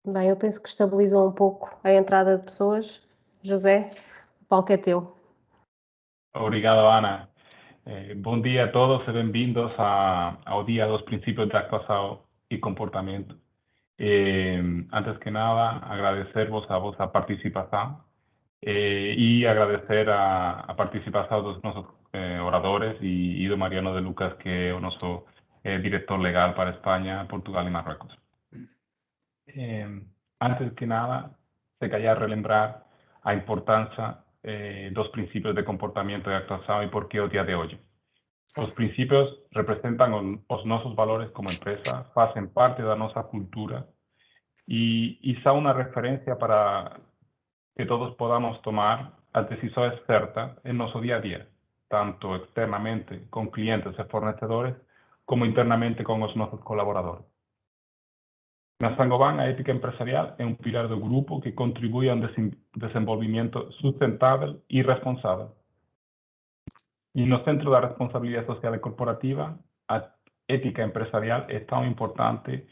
Bem, eu penso que estabilizou um pouco a entrada de pessoas. José, o palco é teu. Obrigado, Ana. Bom dia a todos e bem-vindos ao Dia dos Princípios de Actuação e Comportamento. Antes que nada, agradecer-vos a vossa participação e agradecer a participação dos nossos oradores e do Mariano de Lucas, que é o nosso diretor legal para Espanha, Portugal e Marrocos. Antes que nada, se calhar relembrar a importância dos princípios de comportamento e actuação e por que o dia de hoje. Os princípios representam os nossos valores como empresa, fazem parte da nossa cultura e são uma referência para que todos podamos tomar as decisões certas em nosso dia a dia, tanto externamente com clientes e fornecedores, como internamente com os nossos colaboradores. Na Saint-Gobain, a ética empresarial é um pilar do grupo que contribui a um desenvolvimento sustentável e responsável. E no centro da responsabilidade social e corporativa, a ética empresarial é tão importante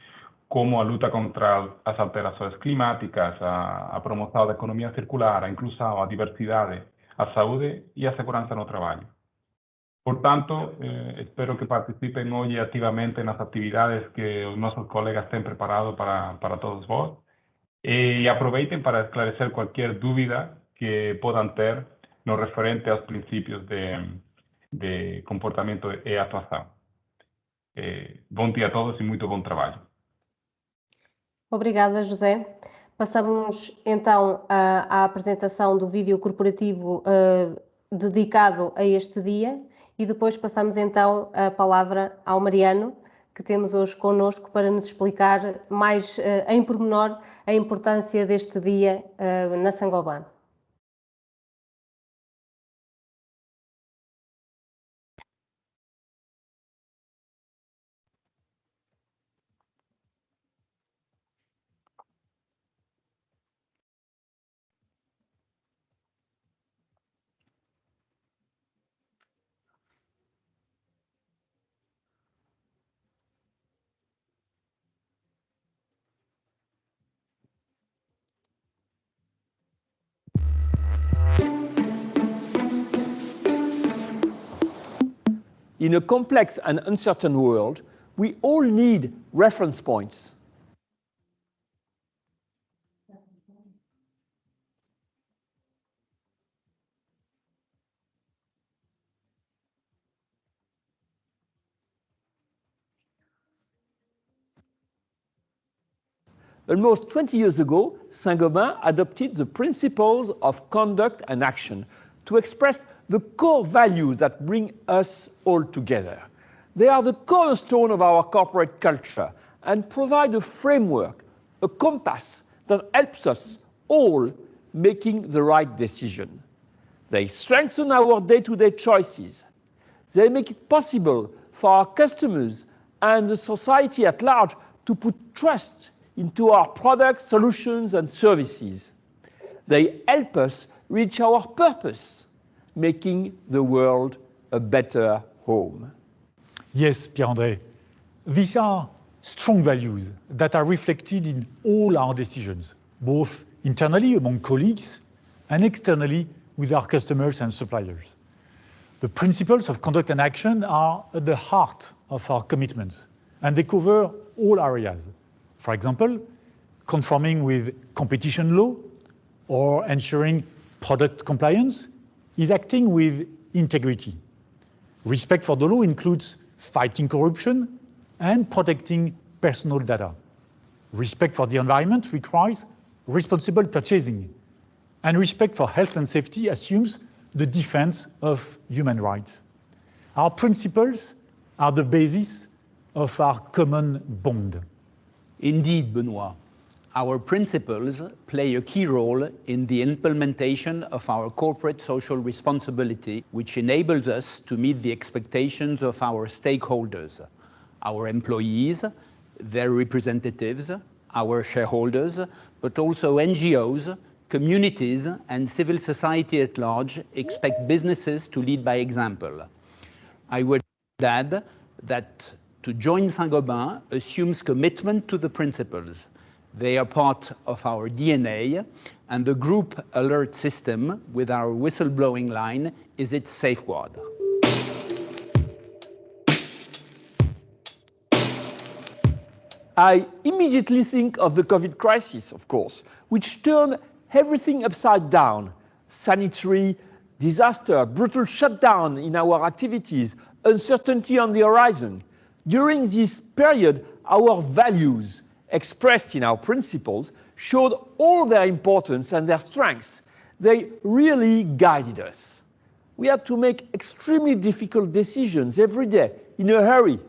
como a luta contra as alterações climáticas, a promoção da economia circular, a inclusão, a diversidade, a saúde e a segurança no trabalho. Portanto, espero que participem hoje ativamente nas atividades que os nossos colegas têm preparado para todos vós e aproveitem para esclarecer qualquer dúvida que possam ter no referente aos princípios de comportamento e atuação. Bom dia a todos e muito bom trabalho. Obrigada, José. Passamos então à apresentação do vídeo corporativo dedicado a este dia e depois passamos então a palavra ao Mariano, que temos hoje connosco para nos explicar mais em pormenor a importância deste dia na Saint-Gobain. In a complex and uncertain world, we all need reference points. Almost 20 years ago, Saint-Gobain adopted the principles of conduct and action to express the core values that bring us all together. They are the cornerstone of our corporate culture and provide a framework, a compass that helps us all making the right decision. They strengthen our day-to-day choices. They make it possible for our customers and the society at large to put trust into our products, solutions, and services. They help us reach our purpose, making the world a better home. Yes, Pierre-André. These are strong values that are reflected in all our decisions, both internally among colleagues and externally with our customers and suppliers. The principles of conduct and action are at the heart of our commitments, and they cover all areas. For example, conforming with competition law or ensuring product compliance is acting with integrity. Respect for the law includes fighting corruption and protecting personal data. Respect for the environment requires responsible purchasing, and respect for health and safety assumes the defense of human rights. Our principles are the basis of our common bond. Indeed, Benoit. Our principles play a key role in the implementation of our corporate social responsibility, which enables us to meet the expectations of our stakeholders, our employees, their representatives, our shareholders, but also NGOs, communities, and civil society at large expect businesses to lead by example. I would add that to join Saint-Gobain assumes commitment to the principles. They are part of our DNA, and the group alert system with our whistleblowing line is its safeguard. I immediately think of the COVID crisis, of course, which turned everything upside down. Sanitary disaster, brutal shutdown in our activities, uncertainty on the horizon. During this period, our values, expressed in our principles, showed all their importance and their strengths. They really guided us. We had to make extremely difficult decisions every day, in a hurry.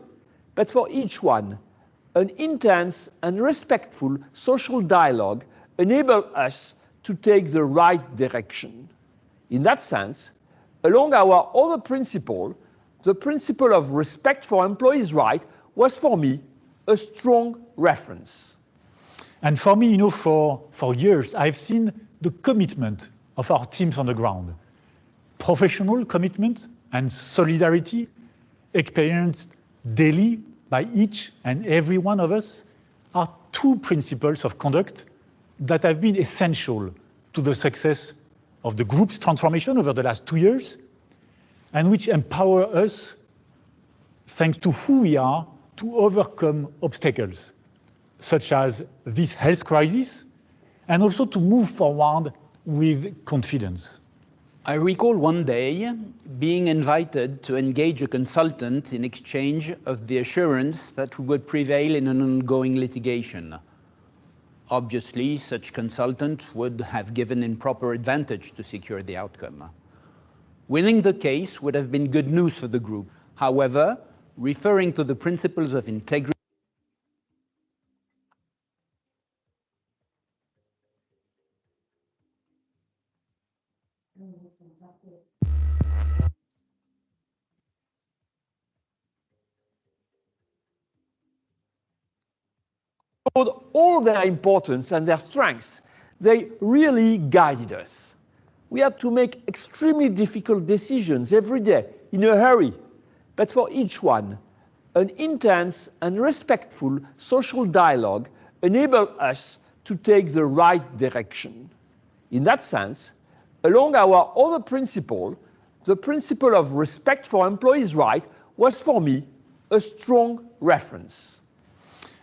But for each one, an intense and respectful social dialogue enabled us to take the right direction. In that sense, along our other principle, the principle of respect for employees' rights was for me a strong reference. And for me, for years, I've seen the commitment of our teams on the ground. Professional commitment and solidarity experienced daily by each and every one of us are two principles of conduct that have been essential to the success of the group's transformation over the last 2 years, and which empower us, thanks to who we are, to overcome obstacles, such as this health crisis, and also to move forward with confidence. I recall one day being invited to engage a consultant in exchange of the assurance that we would prevail in an ongoing litigation. Obviously, such consultant would have given improper advantage to secure the outcome. Winning the case would have been good news for the group. However, referring to the principles of integrity all their importance and their strengths. They really guided us. We had to make extremely difficult decisions every day, in a hurry. But for each one, an intense and respectful social dialogue enabled us to take the right direction. In that sense, along our other principle, the principle of respect for employees' rights was for me a strong reference.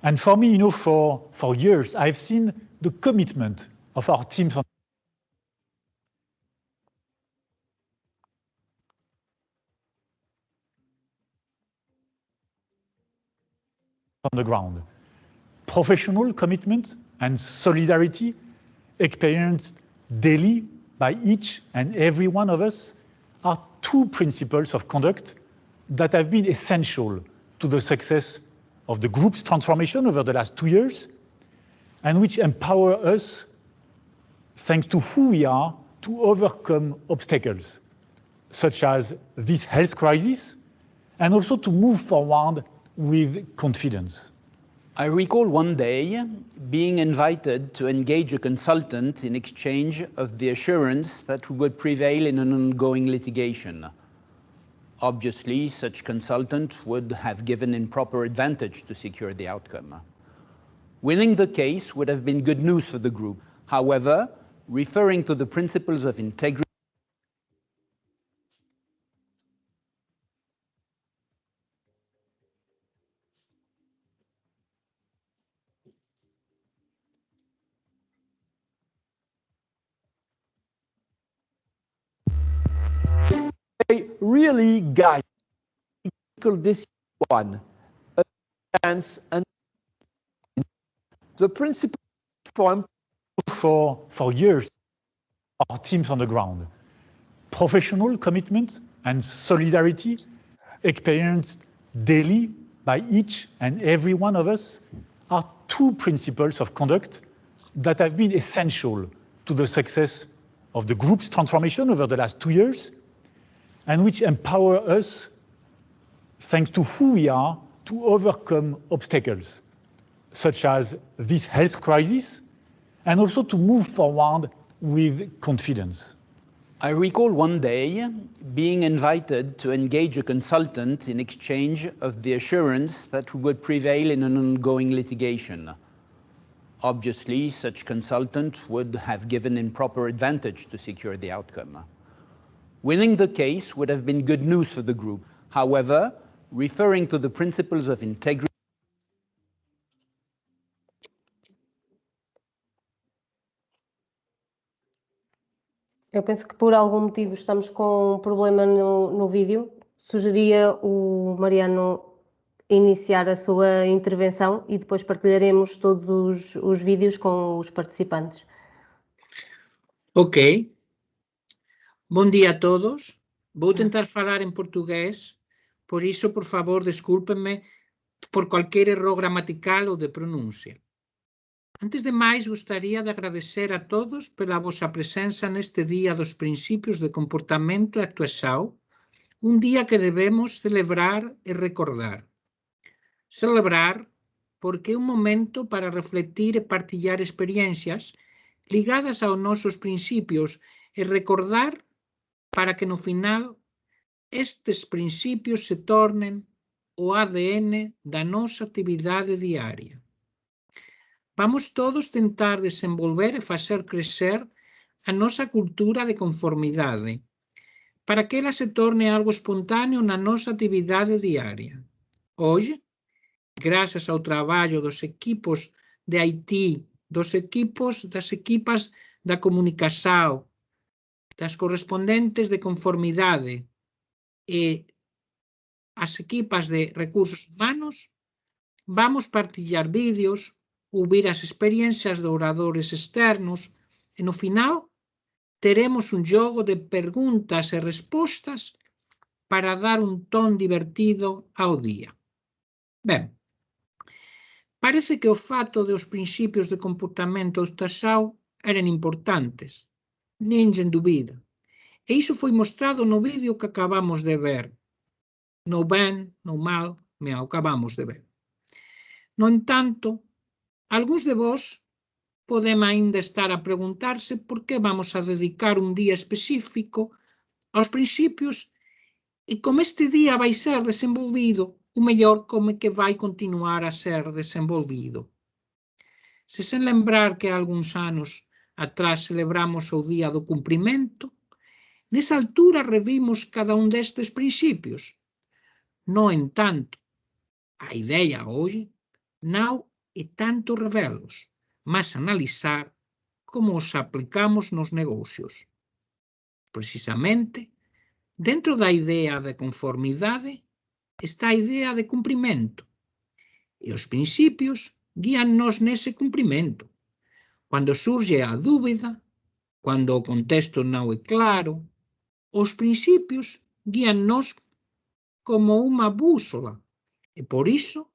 And for me, for years, I've seen the commitment of our teams on the ground. Professional commitment and solidarity experienced daily by each and every one of us are two principles of conduct that have been essential to the success of the group's transformation over the last 2 years, and which empower us, thanks to who we are, to overcome obstacles, such as this health crisis, and also to move forward with confidence. I recall one day being invited to engage a consultant in exchange of the assurance that we would prevail in an ongoing litigation. Obviously, such consultant would have given improper advantage to secure the outcome. Winning the case would have been good news for the group. However, referring to the principles of integrity They really guide this one, and the principle for years, our teams on the ground. Professional commitment and solidarity experienced daily by each and every one of us are two principles of conduct that have been essential to the success of the group's transformation over the last 2 years, and which empower us, thanks to who we are, to overcome obstacles, such as this health crisis, and also to move forward with confidence. I recall one day being invited to engage a consultant in exchange of the assurance that we would prevail in an ongoing litigation. Obviously, such consultants would have given improper advantage to secure the outcome. Winning the case would have been good news for the group. However, referring to the principles of integrity, Eu penso que por algum motivo estamos com um problema no vídeo. Sugeria o Mariano iniciar a sua intervenção e depois partilharemos todos os vídeos com os participantes. Ok. Bom dia a todos. Vou tentar falar em português, por isso, por favor, desculpem-me por qualquer erro gramatical ou de pronúncia. Antes de mais, gostaria de agradecer a todos pela vossa presença neste Dia dos Princípios de Comportamento e Actuação, um dia que devemos celebrar e recordar. Celebrar porque é um momento para refletir e partilhar experiências ligadas aos nossos princípios e recordar para que no final estes princípios se tornem o ADN da nossa atividade diária. Vamos todos tentar desenvolver e fazer crescer a nossa cultura de conformidade, para que ela se torne algo espontâneo na nossa atividade diária. Hoje, graças ao trabalho dos equipos de IT, das equipas da comunicação, das correspondentes de conformidade e as equipas de recursos humanos, vamos partilhar vídeos, ouvir as experiências de oradores externos e, no final, teremos um jogo de perguntas e respostas para dar um tom divertido ao dia. Bem, parece que o fato de os princípios de comportamento e actuação eram importantes, ninguém duvida. E isso foi mostrado no vídeo que acabamos de ver. No bem, no mal, acabamos de ver. No entanto, alguns de vós podem ainda estar a perguntar-se por que vamos a dedicar um dia específico aos princípios e como este dia vai ser desenvolvido, ou melhor, como é que vai continuar a ser desenvolvido. Se sem lembrar que há alguns anos atrás celebramos o Dia do Cumprimento, nessa altura revimos cada um destes princípios. No entanto, a ideia hoje não é tanto revê-los, mas analisar como os aplicamos nos negócios. Precisamente, dentro da ideia de conformidade está a ideia de cumprimento, e os princípios guiam-nos nesse cumprimento. Quando surge a dúvida, quando o contexto não é claro, os princípios guiam-nos como uma bússola, e por isso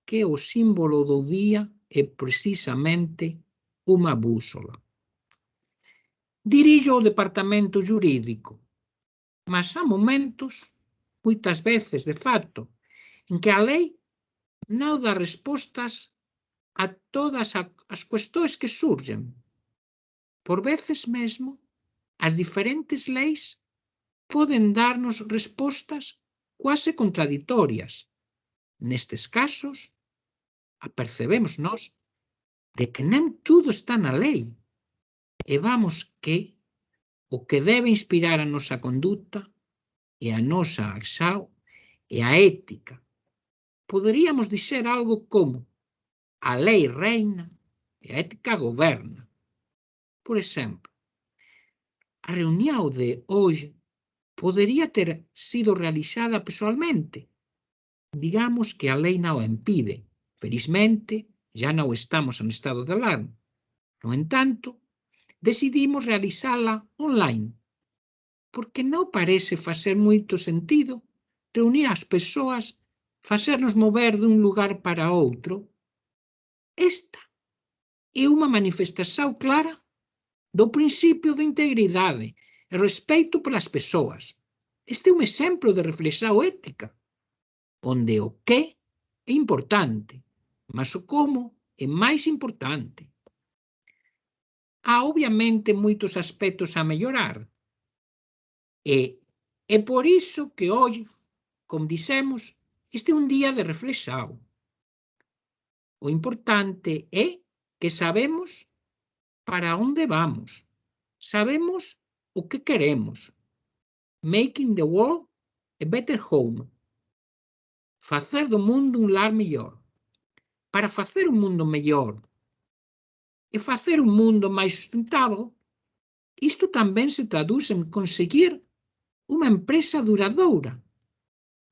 que o símbolo do dia é precisamente uma bússola. Dirijo o departamento jurídico, mas há momentos, muitas vezes de fato, em que a lei não dá respostas a todas as questões que surgem. Por vezes mesmo, as diferentes leis podem dar-nos respostas quase contraditórias. Nestes casos, apercebemos-nos de que nem tudo está na lei e vamos que o que deve inspirar a nossa conduta e a nossa ação é a ética. Poderíamos dizer algo como: a lei reina e a ética governa. Por exemplo, a reunião de hoje poderia ter sido realizada pessoalmente. Digamos que a lei não a impide. Felizmente, já não estamos em estado de alarma. No entanto, decidimos realizá-la online, porque não parece fazer muito sentido reunir as pessoas, fazer-nos mover de um lugar para outro. Esta é uma manifestação clara do princípio de integridade e respeito pelas pessoas. Este é um exemplo de reflexão ética, onde o que é importante, mas o como é mais importante. Há, obviamente, muitos aspectos a melhorar. E é por isso que hoje, como dissemos, este é um dia de reflexão. O importante é que sabemos para onde vamos, sabemos o que queremos. Making the world a better home. Facer do mundo un lar mellor. Para facer un mundo mellor e facer un mundo máis sustentável, isto tamén se traduz en conseguir unha empresa duradoura.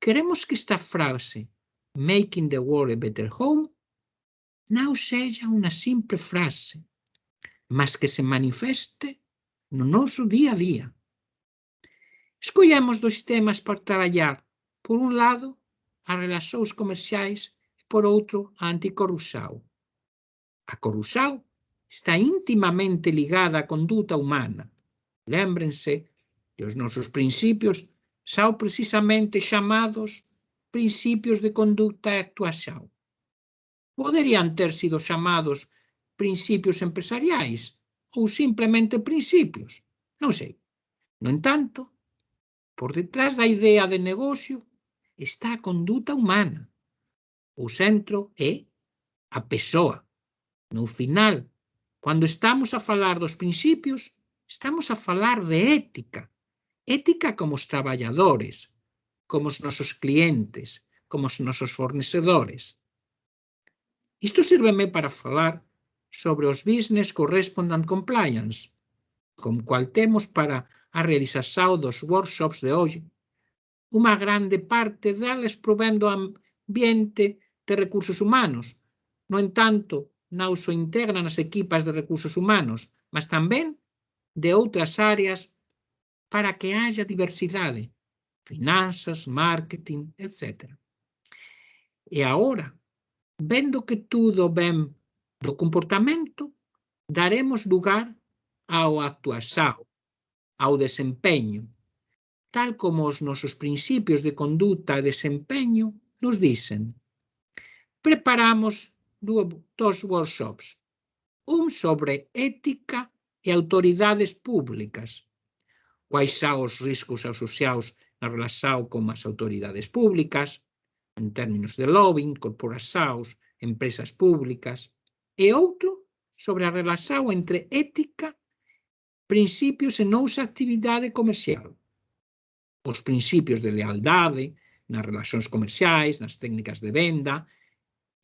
Queremos que esta frase, making the world a better home, non sexa unha simple frase, mas que se manifeste no noso día a día. Escollemos dos sistemas para traballar, por un lado, as relacións comerciais e, por outro, a anticorrupción. A corrupción está íntimamente ligada á conduta humana. Lémbrense que os nosos principios son precisamente chamados principios de conduta e actuación. Poderían ter sido chamados principios empresariais ou simplemente principios, non sei. No entanto, por detrás da idea de negocio está a conduta humana. O centro é a persoa. No final, cando estamos a falar dos principios, estamos a falar de ética. Ética como os traballadores, como os nosos clientes, como os nosos fornecedores. Isto sírveme para falar sobre os Business Correspondent Compliance, como cual temos para a realización dos workshops de hoxe. Unha grande parte deles provén do ambiente de recursos humanos. No entanto, non só integran as equipas de recursos humanos, mas tamén de outras áreas para que haxa diversidade, finanzas, marketing, etc. E agora, vendo que tudo ven do comportamento, daremos lugar ao actuación, ao desempeño, tal como os nosos principios de conduta e desempeño nos dicen. Preparamos dos workshops, un sobre ética e autoridades públicas, quais são os riscos asociados na relación con as autoridades públicas, en términos de lobbying, corporacións, empresas públicas, e outro sobre a relación entre ética, principios e nosa actividade comercial. Os principios de lealdade nas relacións comerciais, nas técnicas de venda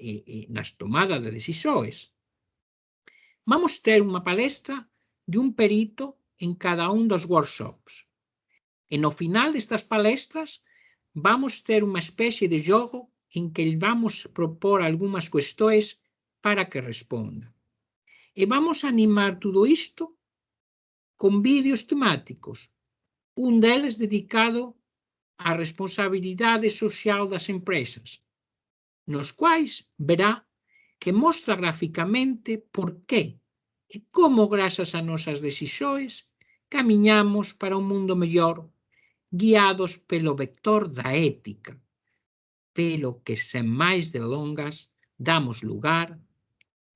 e nas tomadas de decisões. Vamos ter unha palestra de un perito en cada un dos workshops. E no final destas palestras vamos ter unha especie de xogo en que vamos propor algunhas cuestións para que responda. E vamos animar tudo isto con vídeos temáticos, un deles dedicado á responsabilidade social das empresas, nos quais verá que mostra graficamente por qué e como, grazas a nosas decisións, camiñamos para un mundo mellor, guiados pelo vector da ética, pero que, sen máis delongas, damos lugar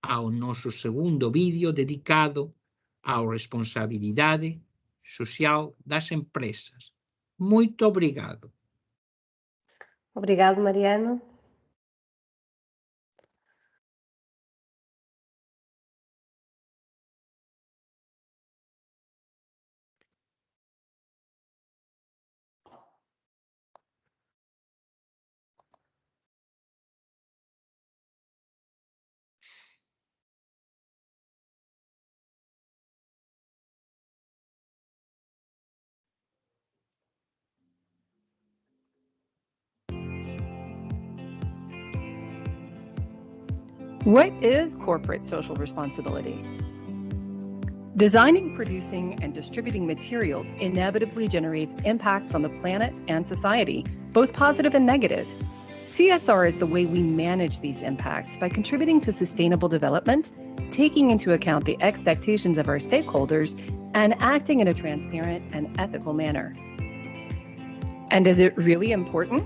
ao noso segundo vídeo dedicado á responsabilidade social das empresas. Muito obrigado. Obrigado, Mariano. What is corporate social responsibility? Designing, producing, and distributing materials inevitably generates impacts on the planet and society, both positive and negative. CSR is the way we manage these impacts by contributing to sustainable development, taking into account the expectations of our stakeholders, and acting in a transparent and ethical manner. And is it really important?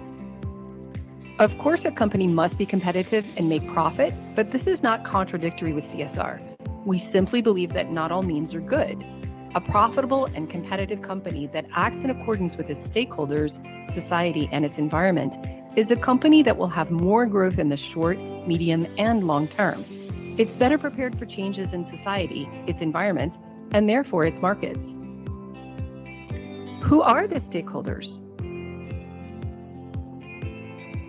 Of course, a company must be competitive and make profit, but this is not contradictory with CSR. We simply believe that not all means are good. A profitable and competitive company that acts in accordance with its stakeholders, society, and its environment is a company that will have more growth in the short, medium, and long term. It's better prepared for changes in society, its environment, and therefore its markets. Who are the stakeholders?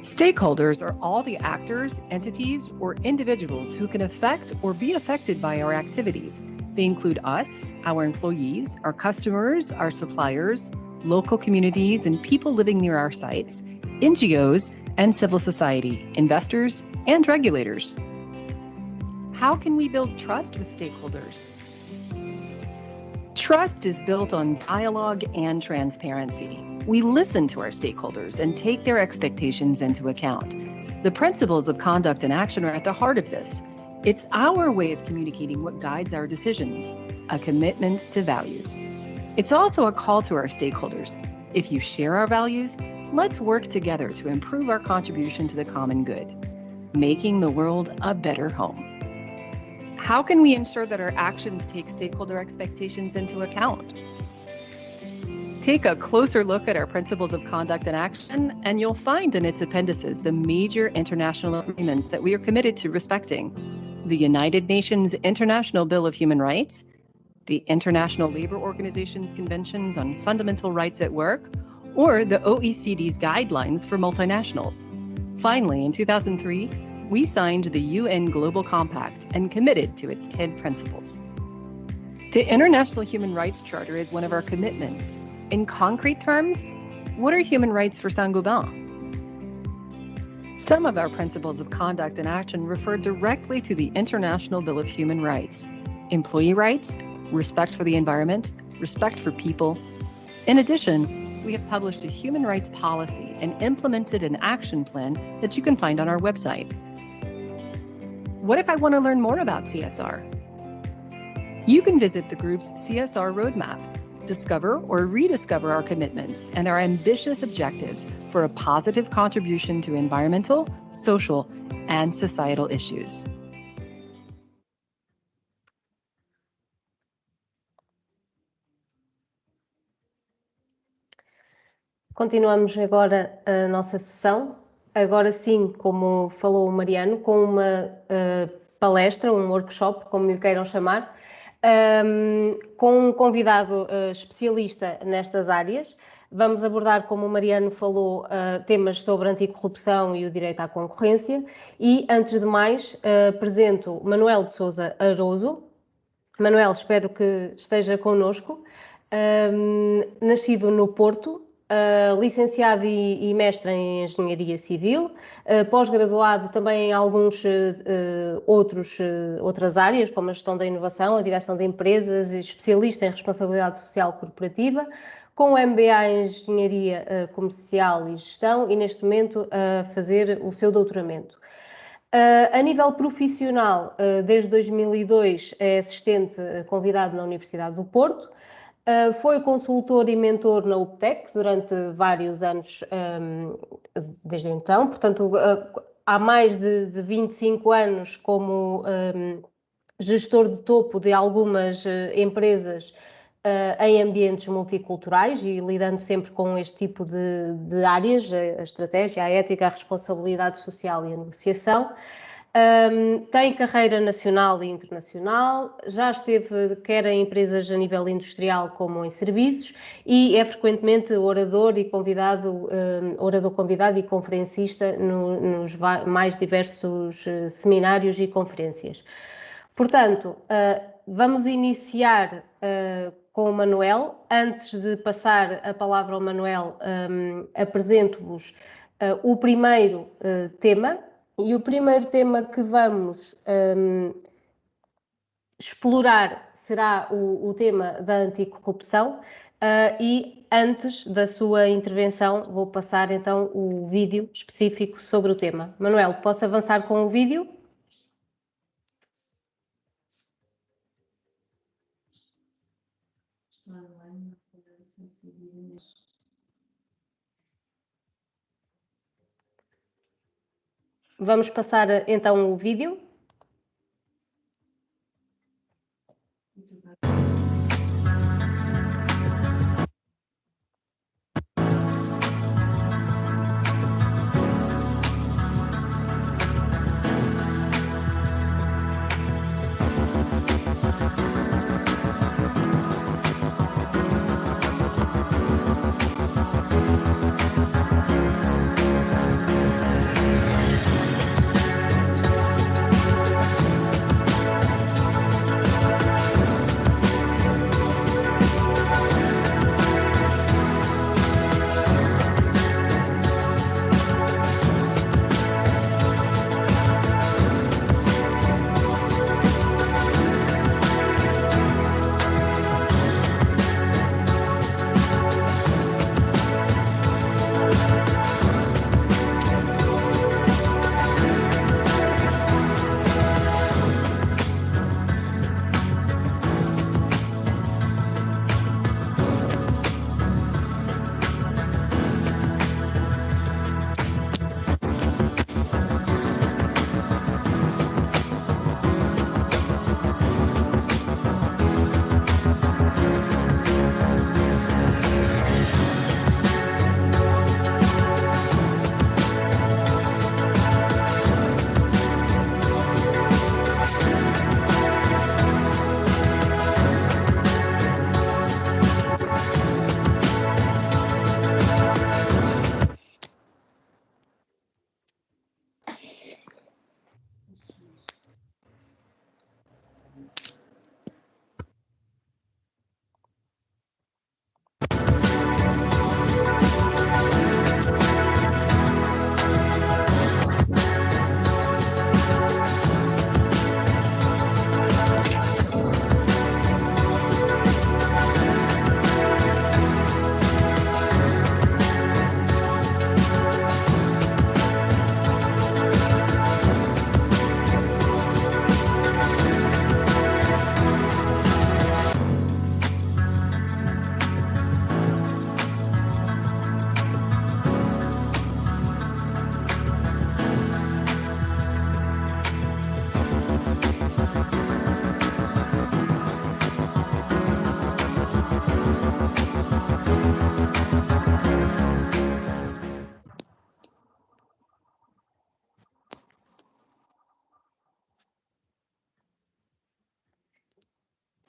Stakeholders are all the actors, entities, or individuals who can affect or be affected by our activities. They include us, our employees, our customers, our suppliers, local communities, and people living near our sites, NGOs, and civil society, investors, and regulators. How can we build trust with stakeholders? Trust is built on dialogue and transparency. We listen to our stakeholders and take their expectations into account. The principles of conduct and action are at the heart of this. It's our way of communicating what guides our decisions, a commitment to values. It's also a call to our stakeholders. If you share our values, let's work together to improve our contribution to the common good, making the world a better home. How can we ensure that our actions take stakeholder expectations into account? Take a closer look at our principles of conduct and action, and you'll find in its appendices the major international agreements that we are committed to respecting: the United Nations International Bill of Human Rights, the International Labor Organization's Conventions on Fundamental Rights at Work, or the OECD's Guidelines for Multinationals. Finally, in 2003, we signed the UN Global Compact and committed to its 10 principles. The International Human Rights Charter is one of our commitments. In concrete terms, what are human rights for Saint-Gobain? Some of our principles of conduct and action refer directly to the International Bill of Human Rights: employee rights, respect for the environment, respect for people. In addition, we have published a human rights policy and implemented an action plan that you can find on our website. What if I want to learn more about CSR? You can visit the group's CSR roadmap, discover or rediscover our commitments and our ambitious objectives for a positive contribution to environmental, social, and societal issues. Continuamos agora a nossa sessão. Agora sim, como falou o Mariano, com uma palestra, um workshop, como lhe queiram chamar, com um convidado especialista nestas áreas. Vamos abordar, como o Mariano falou, temas sobre anticorrupção e o direito à concorrência. E, antes de mais, apresento Manuel de Sousa Aroso. Manuel, espero que esteja connosco. Nascido no Porto, licenciado e mestre em Engenharia Civil, pós-graduado também em outras áreas, como a gestão da inovação, a direção de empresas, e especialista em responsabilidade social corporativa, com MBA em Engenharia Comercial e Gestão e, neste momento, a fazer o seu doutoramento. A nível profissional, desde 2002 é assistente convidado na Universidade do Porto. Foi consultor e mentor na UPTEC durante vários anos desde então, portanto, há mais de 25 anos como gestor de topo de algumas empresas em ambientes multiculturais e lidando sempre com este tipo de áreas, a estratégia, a ética, a responsabilidade social e a negociação. Tem carreira nacional e internacional, já esteve quer em empresas a nível industrial como em serviços e é frequentemente orador convidado e conferencista nos mais diversos seminários e conferências. Portanto, vamos iniciar com o Manuel. Antes de passar a palavra ao Manuel, apresento-vos o primeiro tema. E o primeiro tema que vamos explorar será o tema da anticorrupção e antes da sua intervenção vou passar então o vídeo específico sobre o tema. Manuel, posso avançar com o vídeo? Vamos passar então o vídeo.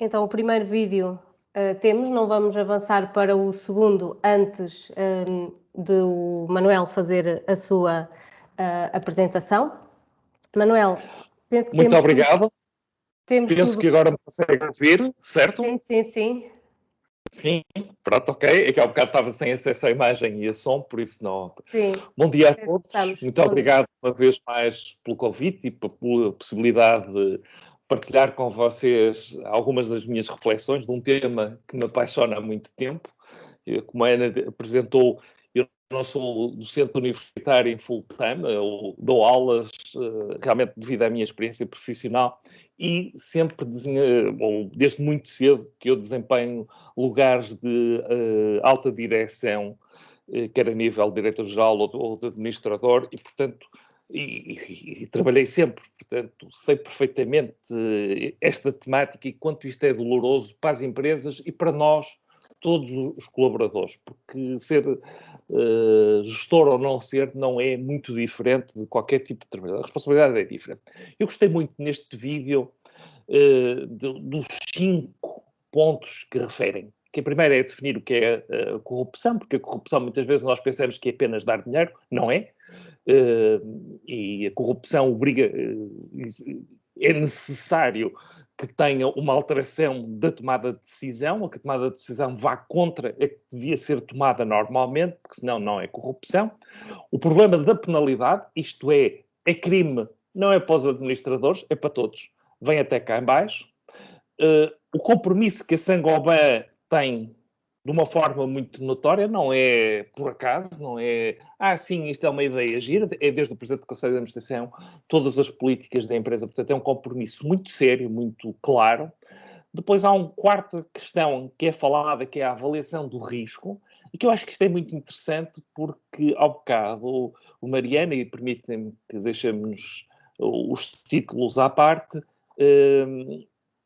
Então, o primeiro vídeo temos, não vamos avançar para o segundo antes de o Manuel fazer a sua apresentação. Manuel, penso que Muito obrigado. Temos penso tudo. Que agora me consegue ouvir, certo? Sim, sim, sim. Sim, pronto, ok. É que há bocado estava sem acesso à imagem e a som, por isso não. Sim. Bom dia a Penso que todos. estamos. Muito obrigado uma vez mais pelo convite e pela possibilidade de partilhar com vocês algumas das minhas reflexões de um tema que me apaixona há muito tempo. Como a Ana apresentou, eu não sou docente universitário em full time, eu dou aulas realmente devido à minha experiência profissional e sempre desde muito cedo que eu desempenho lugares de alta direção, quer a nível de diretor-geral ou de administrador, e portanto e trabalhei sempre, portanto sei perfeitamente esta temática e quanto isto é doloroso para as empresas e para nós, todos os colaboradores, porque ser gestor ou não ser não é muito diferente de qualquer tipo de trabalho. A responsabilidade é diferente. Eu gostei muito neste vídeo dos 5 pontos que referem. Que a primeira é definir o que é a corrupção, porque a corrupção muitas vezes nós pensamos que é apenas dar dinheiro, não é? E a corrupção obriga, é necessário que tenha uma alteração da tomada de decisão, ou que a tomada de decisão vá contra a que devia ser tomada normalmente, porque senão não é corrupção. O problema da penalidade, isto é crime, não é para os administradores, é para todos. Vem até cá em baixo. O compromisso que a Saint-Gobain tem de uma forma muito notória, não é por acaso, não é, sim, isto é uma ideia gira, é desde o Presidente do Conselho de Administração, todas as políticas da empresa, portanto é um compromisso muito sério, muito claro. Depois há uma quarta questão que é falada, que é a avaliação do risco, e que eu acho que isto é muito interessante porque, ao bocado, o Mariana, e permitem-me que deixemos os títulos à parte,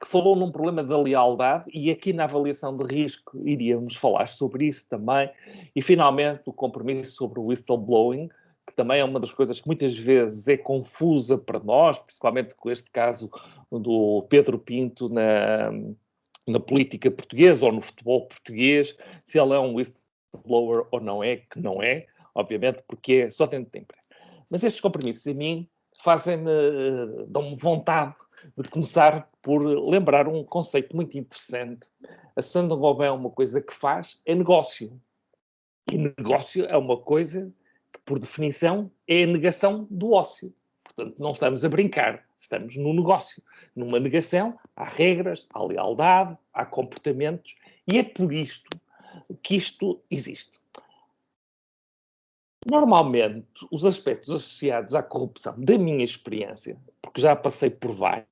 que falou num problema da lealdade, e aqui na avaliação de risco iríamos falar sobre isso também, e finalmente o compromisso sobre o whistleblowing, que também é uma das coisas que muitas vezes é confusa para nós, principalmente com este caso do Pedro Pinto na política portuguesa ou no futebol português, se ele é um whistleblower ou não é, que não é, obviamente, porque é só dentro da empresa. Mas estes compromissos a mim dão-me vontade de começar por lembrar um conceito muito interessante. A Saint-Gobain é uma coisa que faz, é negócio. E negócio é uma coisa que, por definição, é a negação do ócio. Portanto, não estamos a brincar, estamos no negócio. Numa negação, há regras, há lealdade, há comportamentos, e é por isto que isto existe. Normalmente, os aspectos associados à corrupção, da minha experiência, porque já passei por vários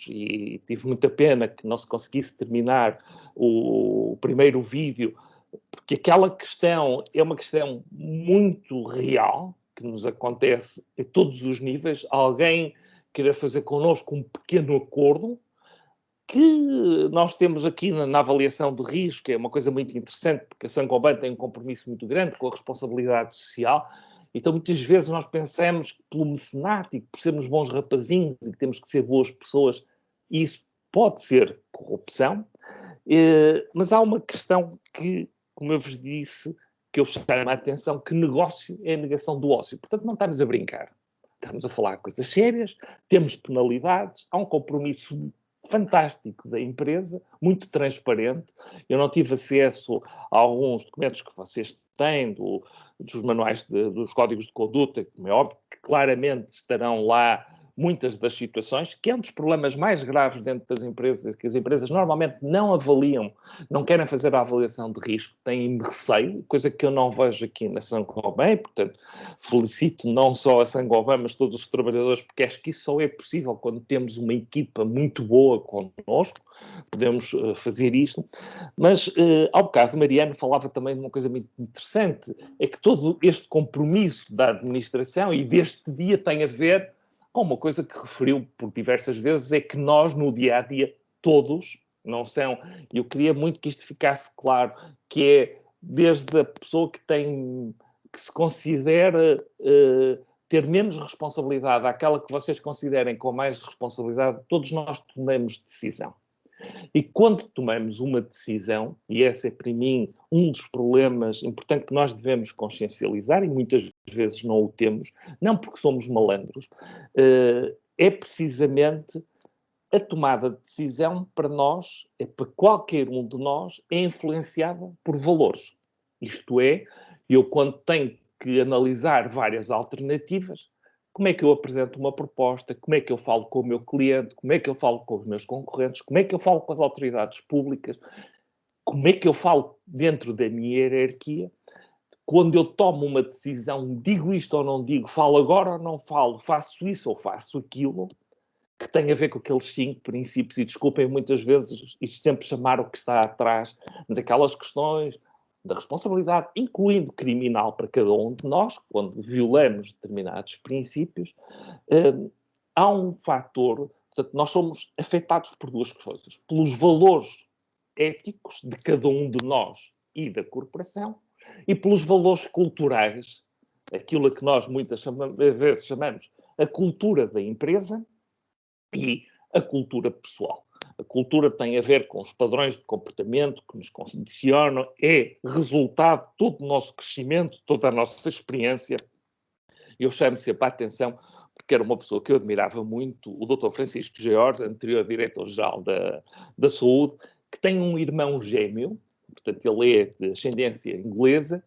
e tive muita pena que não se conseguisse terminar o primeiro vídeo, porque aquela questão é uma questão muito real, que nos acontece a todos os níveis. Alguém queira fazer connosco um pequeno acordo, que nós temos aqui na avaliação de risco, que é uma coisa muito interessante, porque a Saint-Gobain tem um compromisso muito grande com a responsabilidade social, então muitas vezes nós pensamos que pelo mecenato e por sermos bons rapazinhos e que temos que ser boas pessoas, isso pode ser corrupção, mas há uma questão que, como eu vos disse, que eu chamo a atenção, que negócio é a negação do ócio. Portanto, não estamos a brincar, estamos a falar coisas sérias, temos penalidades, há um compromisso fantástico da empresa, muito transparente. Eu não tive acesso a alguns documentos que vocês têm, dos manuais, dos códigos de conduta, como é óbvio, que claramente estarão lá muitas das situações, que é um dos problemas mais graves dentro das empresas, que as empresas normalmente não avaliam, não querem fazer a avaliação de risco, têm receio, coisa que eu não vejo aqui na Saint-Gobain. Portanto, felicito não só a Saint-Gobain, mas todos os trabalhadores, porque acho que isso só é possível quando temos uma equipa muito boa connosco, podemos fazer isto. Mas, ao bocado, Mariano falava também de uma coisa muito interessante, é que todo este compromisso da administração e deste dia tem a ver com uma coisa que referiu por diversas vezes, é que nós, no dia-a-dia, todos, não são... Eu queria muito que isto ficasse claro, que é desde a pessoa que se considera ter menos responsabilidade àquela que vocês considerem com mais responsabilidade, todos nós tomamos decisão. E quando tomamos uma decisão, e esse é para mim um dos problemas importantes que nós devemos consciencializar, e muitas vezes não o temos, não porque somos malandros, é precisamente a tomada de decisão para nós, para qualquer um de nós, é influenciada por valores. Isto é, eu quando tenho que analisar várias alternativas, como é que eu apresento uma proposta, como é que eu falo com o meu cliente, como é que eu falo com os meus concorrentes, como é que eu falo com as autoridades públicas, como é que eu falo dentro da minha hierarquia. Quando eu tomo uma decisão, digo isto ou não digo, falo agora ou não falo, faço isso ou faço aquilo, que tem a ver com aqueles 5 princípios, e desculpem muitas vezes isto sempre chamar o que está atrás, mas aquelas questões da responsabilidade, incluindo criminal para cada um de nós, quando violamos determinados princípios, há um fator, portanto, nós somos afetados por 2 coisas, pelos valores éticos de cada um de nós e da corporação, e pelos valores culturais, aquilo a que nós muitas vezes chamamos a cultura da empresa e a cultura pessoal. A cultura tem a ver com os padrões de comportamento que nos condicionam, é resultado de todo o nosso crescimento, toda a nossa experiência. Eu chamo sempre a atenção, porque era uma pessoa que eu admirava muito, o Dr. Francisco George, anterior diretor-geral da Saúde, que tem um irmão gêmeo, portanto ele é de ascendência inglesa,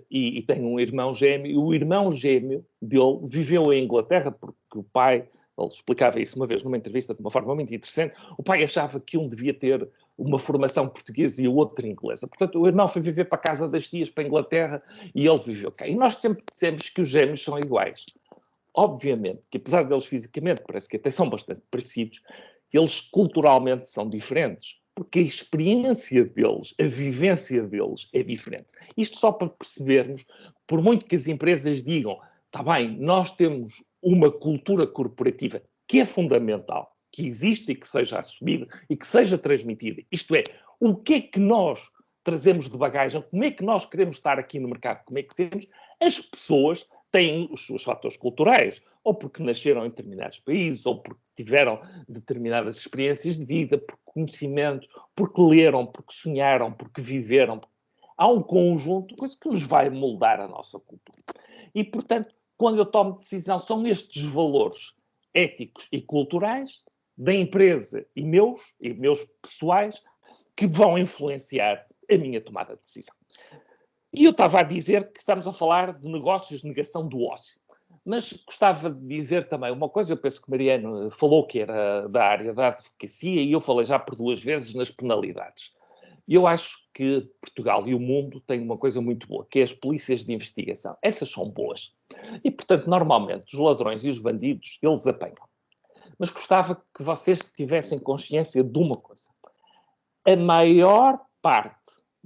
e tem um irmão gêmeo, e o irmão gêmeo dele viveu em Inglaterra, porque o pai... Ele explicava isso uma vez numa entrevista de uma forma muito interessante. O pai achava que um devia ter uma formação portuguesa e o outro inglesa. Portanto, o irmão foi viver para a casa das tias, para a Inglaterra, e ele viveu cá. E nós sempre dissemos que os gêmeos são iguais. Obviamente que, apesar deles fisicamente, parece que até são bastante parecidos, eles culturalmente são diferentes, porque a experiência deles, a vivência deles é diferente. Isto só para percebermos, por muito que as empresas digam, está bem, nós temos uma cultura corporativa que é fundamental, que existe e que seja assumida e que seja transmitida. Isto é, o que é que nós trazemos de bagagem, como é que nós queremos estar aqui no mercado, como é que temos. As pessoas têm os seus fatores culturais, ou porque nasceram em determinados países, ou porque tiveram determinadas experiências de vida, por conhecimento, porque leram, porque sonharam, porque viveram. Há um conjunto de coisas que nos vai moldar a nossa cultura. E, portanto, quando eu tomo decisão, são estes valores éticos e culturais da empresa e meus pessoais que vão influenciar a minha tomada de decisão. E eu estava a dizer que estamos a falar de negócios de negação do ócio. Mas gostava de dizer também uma coisa, eu penso que Mariano falou que era da área da advocacia e eu falei já por 2 vezes nas penalidades. Eu acho que Portugal e o mundo têm uma coisa muito boa, que é as polícias de investigação. Essas são boas. E, portanto, normalmente, os ladrões e os bandidos, eles apanham. Mas gostava que vocês tivessem consciência de uma coisa. A maior parte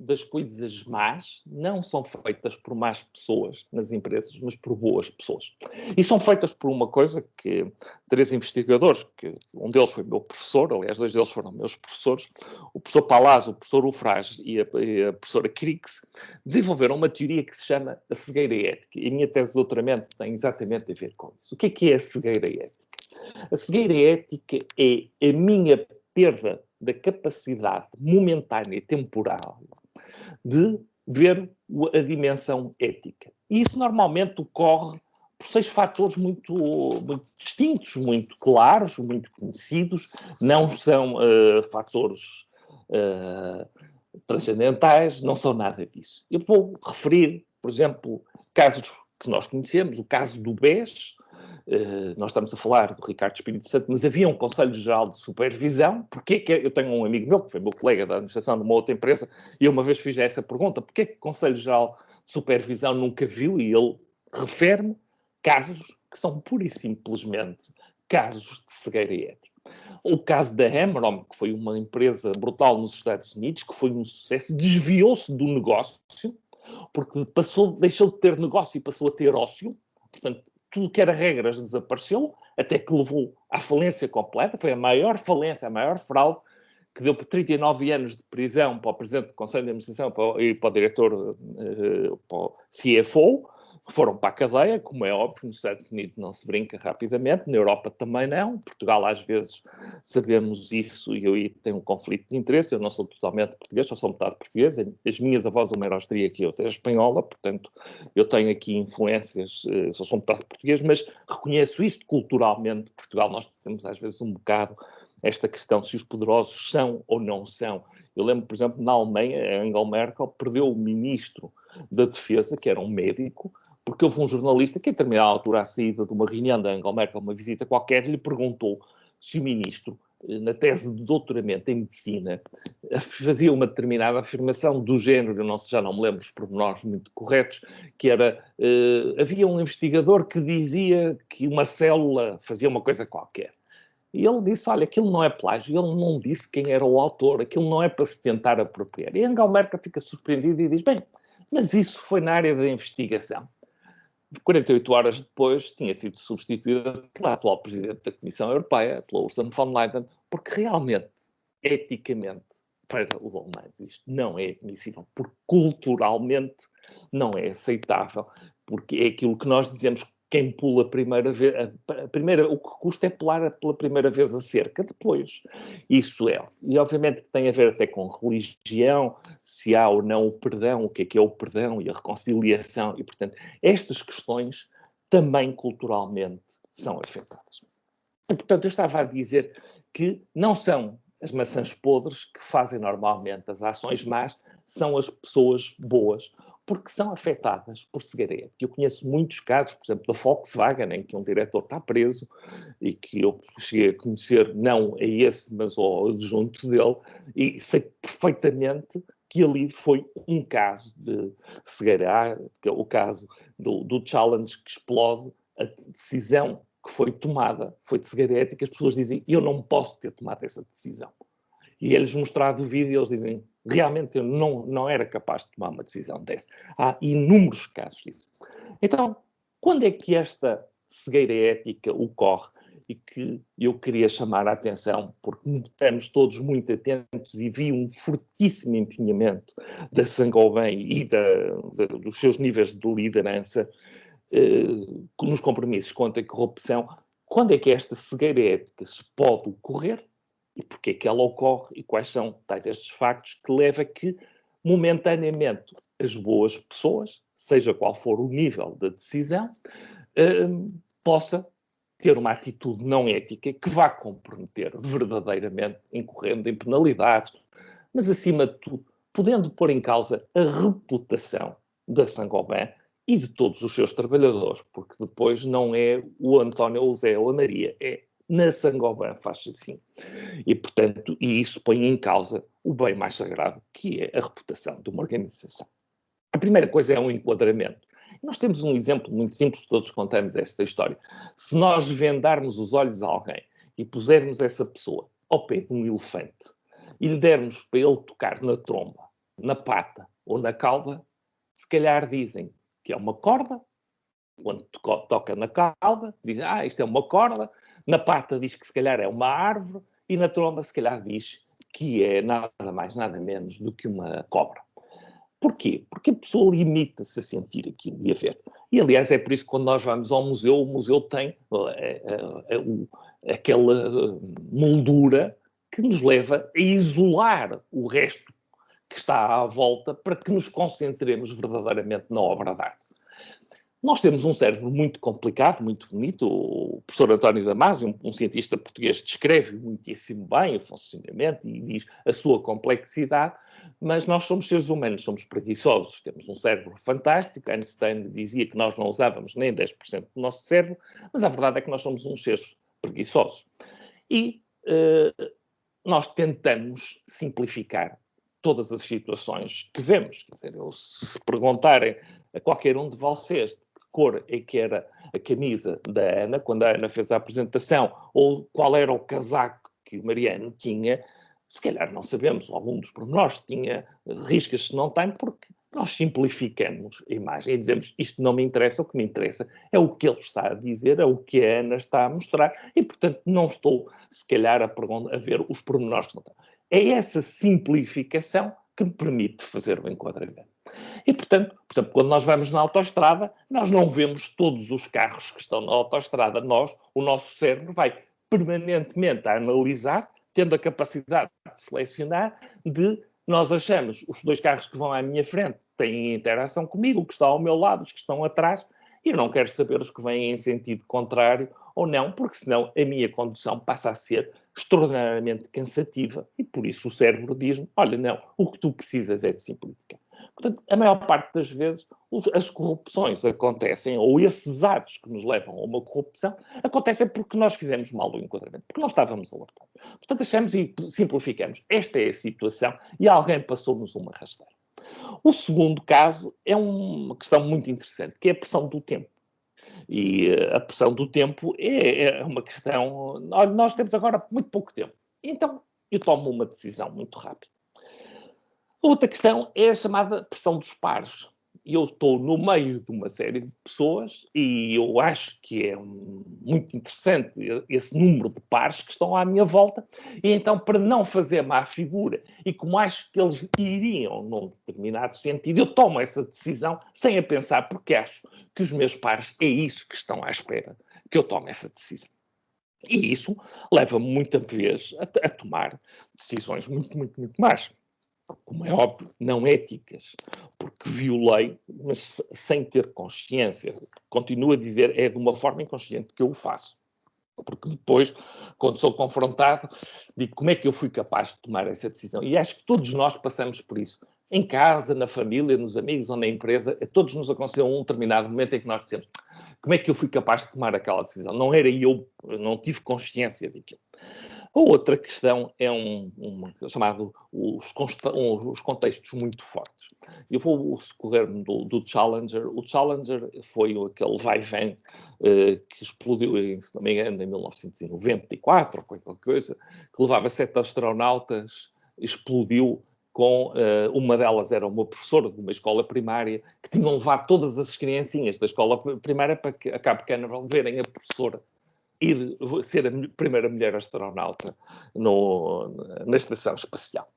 das coisas más não são feitas por más pessoas nas empresas, mas por boas pessoas. E são feitas por uma coisa que 3 investigadores, que um deles foi meu professor, aliás, 2 deles foram meus professores, o professor Palazzo, o professor Ufrage e a professora Krix, desenvolveram uma teoria que se chama a cegueira ética. E a minha tese de doutoramento tem exatamente a ver com isso. O que é a cegueira ética? A cegueira ética é a minha perda da capacidade momentânea e temporal de ver a dimensão ética. E isso normalmente ocorre por 6 fatores muito distintos, muito claros, muito conhecidos, não são fatores transcendentais, não são nada disso. Eu vou referir, por exemplo, casos que nós conhecemos, o caso do BES. Nós estamos a falar do Ricardo Espírito Santo, mas havia um Conselho Geral de Supervisão. Porquê que eu tenho um amigo meu, que foi meu colega da administração numa outra empresa, e eu uma vez fiz essa pergunta, porquê que o Conselho Geral de Supervisão nunca viu? E ele refere-me casos que são pura e simplesmente casos de cegueira ética. O caso da Enron, que foi uma empresa brutal nos Estados Unidos, que foi um sucesso, desviou-se do negócio, porque deixou de ter negócio e passou a ter ócio. Portanto, tudo que era regras desapareceu, até que levou à falência completa. Foi a maior falência, a maior fraude, que deu por 39 anos de prisão para o Presidente do Conselho de Administração e para o diretor, para o CFO. foram para a cadeia, como é óbvio, nos Estados Unidos não se brinca rapidamente, na Europa também não, Portugal às vezes sabemos isso e eu aí tenho um conflito de interesse, eu não sou totalmente português, só sou metade português, as minhas avós, uma era austríaca e outra é espanhola, portanto eu tenho aqui influências, só sou metade português, mas reconheço isto culturalmente, Portugal nós temos às vezes um bocado esta questão se os poderosos são ou não são. Eu lembro, por exemplo, na Alemanha, a Angela Merkel perdeu o ministro da Defesa, que era um médico, porque houve um jornalista que, a determinada altura, à saída de uma reunião da Angela Merkel, uma visita qualquer, lhe perguntou se o ministro, na tese de doutoramento em medicina, fazia uma determinada afirmação do género, já não me lembro os pormenores muito corretos, que era, havia um investigador que dizia que uma célula fazia uma coisa qualquer. E ele disse, olha, aquilo não é plágio, ele não disse quem era o autor, aquilo não é para se tentar apropriar. E a Angela Merkel fica surpreendida e diz, bem, mas isso foi na área da investigação. 48 horas depois tinha sido substituída pela atual Presidente da Comissão Europeia, pela Ursula von der Leyen, porque realmente, eticamente, para os alemães isto não é admissível, porque culturalmente não é aceitável, porque é aquilo que nós dizemos, quem pula a primeira vez, o que custa é pular pela primeira vez a cerca, depois isso é. E obviamente que tem a ver até com religião, se há ou não o perdão, o que é o perdão e a reconciliação, e portanto estas questões também culturalmente são afetadas. E portanto eu estava a dizer que não são as maçãs podres que fazem normalmente as ações más, são as pessoas boas, porque são afetadas por cegueira ética. Eu conheço muitos casos, por exemplo, da Volkswagen, em que um diretor está preso e que eu cheguei a conhecer, não a esse, mas ao adjunto dele, e sei perfeitamente que ali foi um caso de cegueira, que é o caso do challenge que explode, a decisão que foi tomada foi de cegueira ética, as pessoas dizem, eu não posso ter tomado essa decisão. E eles mostrado o vídeo e eles dizem, realmente eu não era capaz de tomar uma decisão dessa. Há inúmeros casos disso. Então, quando é que esta cegueira ética ocorre? E que eu queria chamar a atenção, porque estamos todos muito atentos e vi um fortíssimo empenhamento da Saint-Gobain e dos seus níveis de liderança nos compromissos contra a corrupção. Quando é que esta cegueira ética se pode ocorrer? E porquê que ela ocorre e quais são tais estes factos que levam a que, momentaneamente, as boas pessoas, seja qual for o nível da decisão, possa ter uma atitude não ética que vá comprometer verdadeiramente, incorrendo em penalidades, mas, acima de tudo, podendo pôr em causa a reputação da Saint-Gobain e de todos os seus trabalhadores, porque depois não é o António ou o Zé ou a Maria, é na Saint-Gobain faz-se assim. E, portanto, isso põe em causa o bem mais sagrado, que é a reputação de uma organização. A primeira coisa é um enquadramento. Nós temos um exemplo muito simples, todos contamos esta história. Se nós vendarmos os olhos a alguém e pusermos essa pessoa ao pé de um elefante e lhe dermos para ele tocar na tromba, na pata ou na cauda, se calhar dizem que é uma corda, quando toca na cauda, dizem, isto é uma corda, na pata diz que se calhar é uma árvore e na tromba se calhar diz que é nada mais, nada menos do que uma cobra. Porquê? Porque a pessoa limita-se a sentir aquilo e a ver. E, aliás, é por isso que quando nós vamos ao museu, o museu tem aquela moldura que nos leva a isolar o resto que está à volta para que nos concentremos verdadeiramente na obra de arte. Nós temos um cérebro muito complicado, muito bonito. O professor António Damasio, um cientista português, descreve muitíssimo bem o funcionamento e diz a sua complexidade, mas nós somos seres humanos, somos preguiçosos, temos um cérebro fantástico. Einstein dizia que nós não usávamos nem 10% do nosso cérebro, mas a verdade é que nós somos uns seres preguiçosos. E nós tentamos simplificar todas as situações que vemos. Quer dizer, se perguntarem a qualquer um de vocês que cor é que era a camisa da Ana, quando a Ana fez a apresentação, ou qual era o casaco que o Mariano tinha, se calhar não sabemos, algum dos pormenores tinha riscas, se não tem, porque nós simplificamos a imagem e dizemos isto não me interessa, o que me interessa é o que ele está a dizer, é o que a Ana está a mostrar e, portanto, não estou, se calhar, a ver os pormenores que não estão. É essa simplificação que me permite fazer o enquadramento. E, portanto, por exemplo, quando nós vamos na autoestrada, nós não vemos todos os carros que estão na autoestrada. O nosso cérebro vai permanentemente a analisar, tendo a capacidade de selecionar, nós achamos os 2 carros que vão à minha frente têm interação comigo, o que está ao meu lado, os que estão atrás, e eu não quero saber os que vêm em sentido contrário ou não, porque senão a minha condução passa a ser extraordinariamente cansativa e por isso o cérebro diz-me, olha, não, o que tu precisas é de simplificar. Portanto, a maior parte das vezes as corrupções acontecem, ou esses atos que nos levam a uma corrupção, acontecem porque nós fizemos mal o enquadramento, porque não estávamos alertados. Portanto, achamos e simplificamos. Esta é a situação e alguém passou-nos uma rasteira. O segundo caso é uma questão muito interessante, que é a pressão do tempo. E a pressão do tempo é uma questão... Nós temos agora muito pouco tempo. Então, eu tomo uma decisão muito rápida. Outra questão é a chamada pressão dos pares. Eu estou no meio de uma série de pessoas e eu acho que é muito interessante esse número de pares que estão à minha volta e então, para não fazer má figura e como acho que eles iriam num determinado sentido, eu tomo essa decisão sem a pensar, porque acho que os meus pares é isso que estão à espera, que eu tome essa decisão. E isso leva-me muitas vezes a tomar decisões muito más, como é óbvio, não éticas, porque violei, mas sem ter consciência. Continuo a dizer, é de uma forma inconsciente que eu o faço. Porque depois, quando sou confrontado, digo como é que eu fui capaz de tomar essa decisão. E acho que todos nós passamos por isso. Em casa, na família, nos amigos ou na empresa, todos nos aconteceu um determinado momento em que nós dizemos como é que eu fui capaz de tomar aquela decisão. Não era eu não tive consciência daquilo. A outra questão é chamado os contextos muito fortes. Eu vou socorrer-me do Challenger. O Challenger foi aquele vai-vem que explodiu, se não me engano, em 1994, ou qualquer coisa, que levava 7 astronautas, explodiu com uma delas era uma professora de uma escola primária que tinham levado todas as criancinhas da escola primária para que a Cabo Canaveral verem a professora ir ser a primeira mulher astronauta na estação espacial.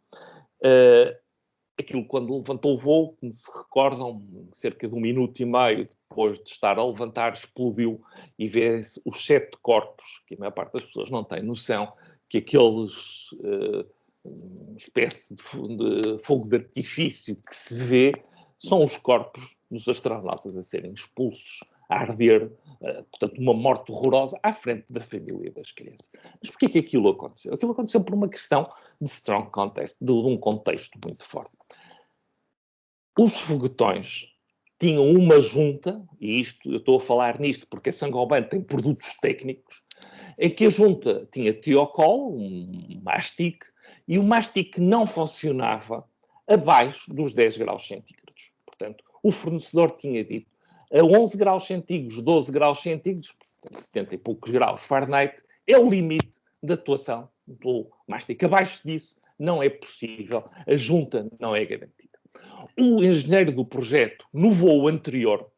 Aquilo, quando levantou o voo, como se recordam, cerca de 1 minuto e meio depois de estar a levantar, explodiu e vê-se os 7 corpos, que a maior parte das pessoas não tem noção, que aqueles espécie de fogo de artifício que se vê são os corpos dos astronautas a serem expulsos, a arder, portanto, uma morte horrorosa à frente da família das crianças. Mas porquê que aquilo aconteceu? Aquilo aconteceu por uma questão de strong context, de um contexto muito forte. Os foguetões tinham uma junta, e isto, eu estou a falar nisto porque a Saint-Gobain tem produtos técnicos, em que a junta tinha tiocol, um mastic, e o mastic não funcionava abaixo dos 10 graus centígrados. Portanto, o fornecedor tinha dito a 11 graus centígrados, 12 graus centígrados, 70 e poucos graus Fahrenheit, é o limite de atuação do mastic. Abaixo disso não é possível, a junta não é garantida. O engenheiro do projeto, no voo anterior,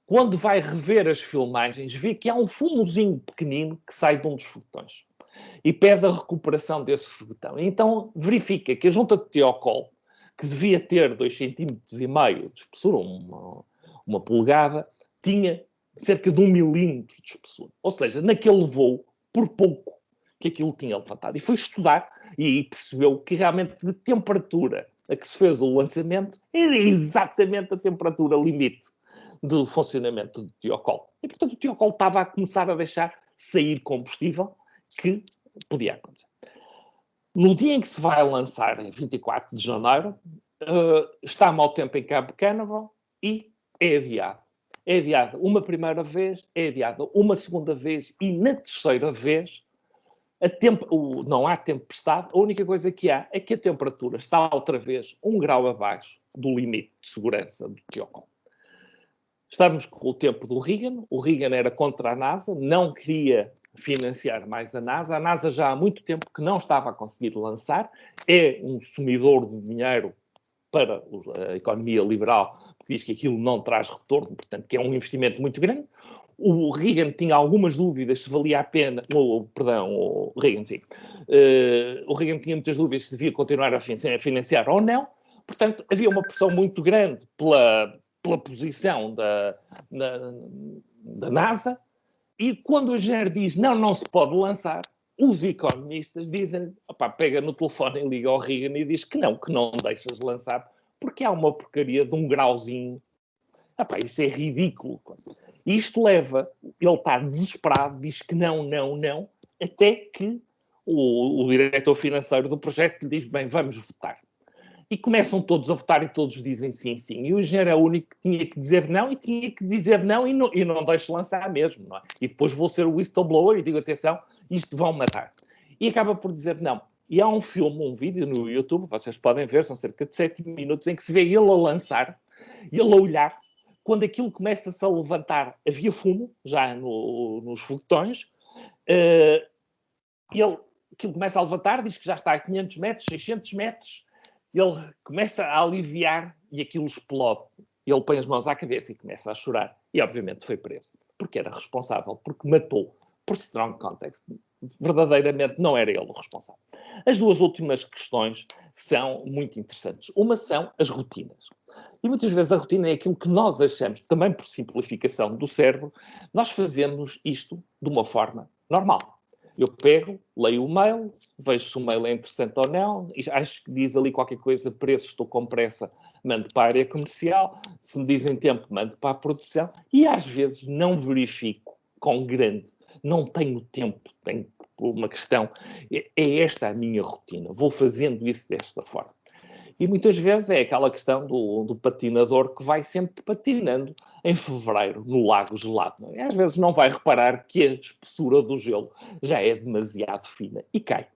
quando vai rever as filmagens, vê que há um fumozinho pequenino que sai de um dos foguetões e pede a recuperação desse foguetão. Então verifica que a junta de tiocol, que devia ter 2,5 cm de espessura, uma polegada, tinha cerca de 1 milímetro de espessura. Ou seja, naquele voo, por pouco que aquilo tinha levantado. E foi estudar e percebeu que realmente a temperatura a que se fez o lançamento era exatamente a temperatura limite do funcionamento do tiocol. E, portanto, o tiocol estava a começar a deixar sair combustível que podia acontecer. No dia em que se vai lançar, em 24 de janeiro, está mau tempo em Cabo Canaveral e é adiado. É adiado uma primeira vez, é adiado uma segunda vez e na terceira vez não há tempestade. A única coisa que há é que a temperatura está outra vez 1 grau abaixo do limite de segurança do tiocol. Estamos com o tempo do Reagan. O Reagan era contra a NASA, não queria financiar mais a NASA. A NASA já há muito tempo que não estava a conseguir lançar. É um sumidor de dinheiro para a economia liberal, que diz que aquilo não traz retorno, portanto, que é um investimento muito grande. O Reagan tinha algumas dúvidas se valia a pena, o Reagan, sim. O Reagan tinha muitas dúvidas se devia continuar a financiar ou não. Portanto, havia uma pressão muito grande pela posição da NASA, e quando o engenheiro diz não se pode lançar, os economistas dizem, pega no telefone e liga ao Reagan e diz que não deixas lançar, porque há uma porcaria de um grauzinho. Isso é ridículo. Isto leva, ele está desesperado, diz que não, até que o diretor financeiro do projeto lhe diz, bem, vamos votar. E começam todos a votar e todos dizem sim. E o engenheiro é o único que tinha que dizer não e não deixo lançar mesmo. Não é? E depois vou ser o whistleblower e digo, atenção, isto vão matar. E acaba por dizer não. E há um vídeo no YouTube, vocês podem ver, são cerca de 7 minutos, em que se vê ele a lançar, ele a olhar. Quando aquilo começa-se a levantar, havia fumo, já nos foguetões, aquilo começa a levantar, diz que já está a 500 metros, 600 metros, ele começa a aliviar e aquilo explode. Ele põe as mãos à cabeça e começa a chorar. E, obviamente, foi preso. Porque era responsável, porque matou. Por strong context. Verdadeiramente não era ele o responsável. As duas últimas questões são muito interessantes. Uma são as rotinas. E muitas vezes a rotina é aquilo que nós achamos, também por simplificação do cérebro, nós fazemos isto de uma forma normal. Eu pego, leio o mail, vejo se o mail é interessante ou não, acho que diz ali qualquer coisa, preço, estou com pressa, mando para a área comercial, se me dizem tempo, mando para a produção, e às vezes não verifico com grande, não tenho tempo, tenho uma questão, é esta a minha rotina, vou fazendo isso desta forma. E muitas vezes é aquela questão do patinador que vai sempre patinando em fevereiro, no lago gelado. E às vezes não vai reparar que a espessura do gelo já é demasiado fina e cai.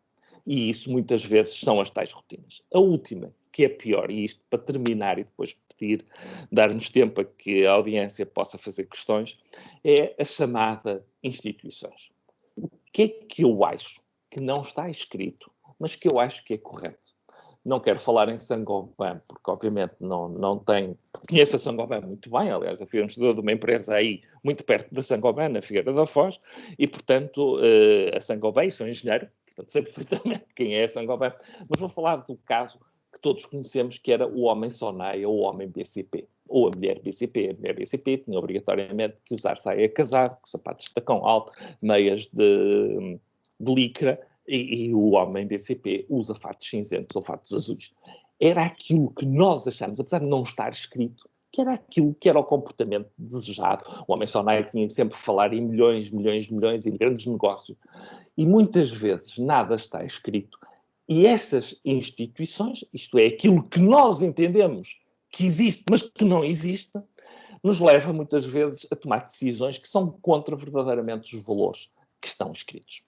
E isso muitas vezes são as tais rotinas. A última, que é pior, e isto para terminar e depois pedir, dar-nos tempo a que a audiência possa fazer questões, é a chamada instituições. O que é que eu acho que não está escrito, mas que eu acho que é correto? Não quero falar em Saint-Gobain, porque obviamente não tenho... Conheço a Saint-Gobain muito bem, aliás, eu fui um estudador de uma empresa aí muito perto da Saint-Gobain, na Figueira da Foz, e portanto a Saint-Gobain, sou engenheiro, portanto sei perfeitamente quem é a Saint-Gobain, mas vou falar do caso que todos conhecemos, que era o homem Sonaia ou o homem BCP, ou a mulher BCP. A mulher BCP tinha obrigatoriamente que usar saia casada, sapatos de tacão alto, meias de licra, e o homem BCP usa fatos cinzentos ou fatos azuis. Era aquilo que nós achamos, apesar de não estar escrito, que era aquilo que era o comportamento desejado. O homem Sonaia tinha que sempre falar em milhões e grandes negócios. E muitas vezes nada está escrito. E essas instituições, isto é, aquilo que nós entendemos que existe, mas que não existe, nos leva muitas vezes a tomar decisões que são contra verdadeiramente os valores que estão escritos.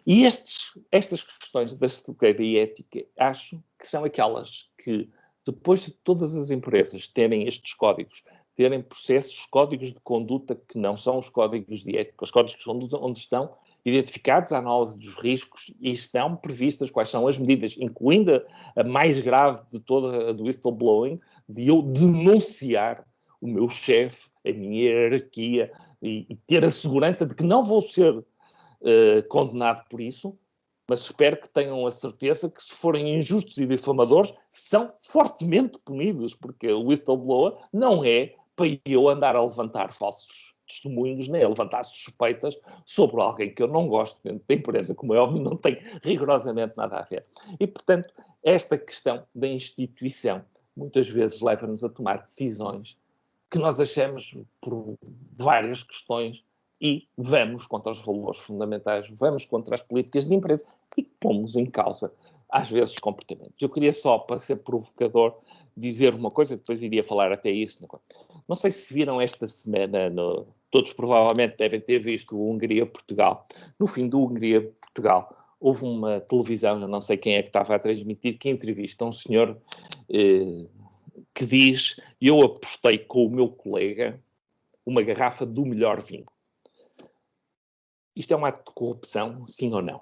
E estas questões da estratégia e ética, acho que são aquelas que, depois de todas as empresas terem estes códigos, terem processos, códigos de conduta que não são os códigos de ética, os códigos de conduta onde estão identificados a análise dos riscos e estão previstas quais são as medidas, incluindo a mais grave de toda a do whistleblowing, de eu denunciar o meu chefe, a minha hierarquia e ter a segurança de que não vou ser condenado por isso, mas espero que tenham a certeza que se forem injustos e difamadores, são fortemente punidos, porque o whistleblower não é para eu andar a levantar falsos testemunhos, nem a levantar suspeitas sobre alguém que eu não gosto dentro da empresa, como é óbvio, não tem rigorosamente nada a ver. E, portanto, esta questão da instituição muitas vezes leva-nos a tomar decisões que nós achamos por várias questões e vamos contra os valores fundamentais, vamos contra as políticas de empresa e pomos em causa, às vezes, comportamentos. Eu queria só, para ser provocador, dizer uma coisa, depois iria falar até isso. Não sei se viram esta semana, todos provavelmente devem ter visto o Hungria-Portugal. No fim do Hungria-Portugal, houve uma televisão, eu não sei quem é que estava a transmitir, que entrevista um senhor que diz: eu apostei com o meu colega uma garrafa do melhor vinho. Isto é um ato de corrupção, sim ou não?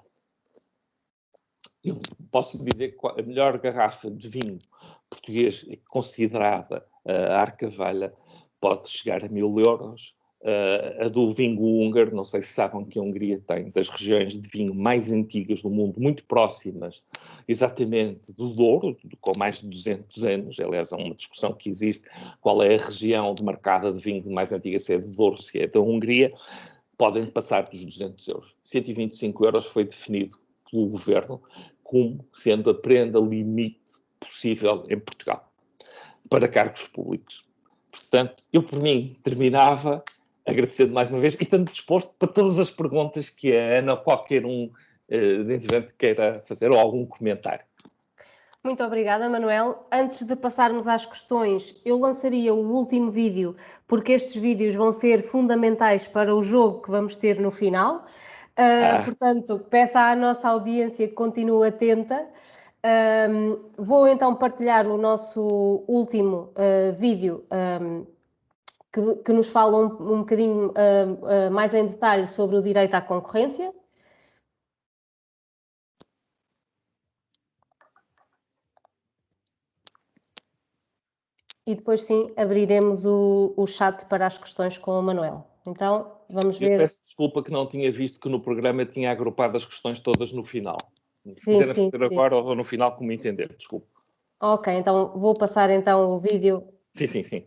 Eu posso dizer que a melhor garrafa de vinho português considerada a Arcavalha pode chegar a 1000 euros. a do vinho húngaro. Não sei se sabem que a Hungria tem das regiões de vinho mais antigas do mundo, muito próximas exatamente do Douro, com mais de 200 anos. Aliás, há uma discussão que existe qual é a região demarcada de vinho mais antiga, se é do Douro, se é da Hungria. Podem passar dos 200 euros. 125 euros foi definido pelo governo como sendo a prenda limite possível em Portugal para cargos públicos. Portanto, eu por mim terminava agradecendo mais uma vez e estando disposto para todas as perguntas que a Ana ou qualquer um de queira fazer ou algum comentário. Muito obrigada, Manuel. Antes de passarmos às questões, eu lançaria o último vídeo, porque estes vídeos vão ser fundamentais para o jogo que vamos ter no final. Portanto, peço à nossa audiência que continue atenta. Vou então partilhar o nosso último vídeo que nos fala um bocadinho mais em detalhe sobre o direito à concorrência. E depois sim abriremos o chat para as questões com o Manuel. Então, vamos ver. Eu peço desculpa que não tinha visto que no programa tinha agrupado as questões todas no final. Se Sim, quiserem sim, fazer sim. agora ou no final, como entender, desculpe. Ok, então vou passar então o vídeo. Sim, sim, sim.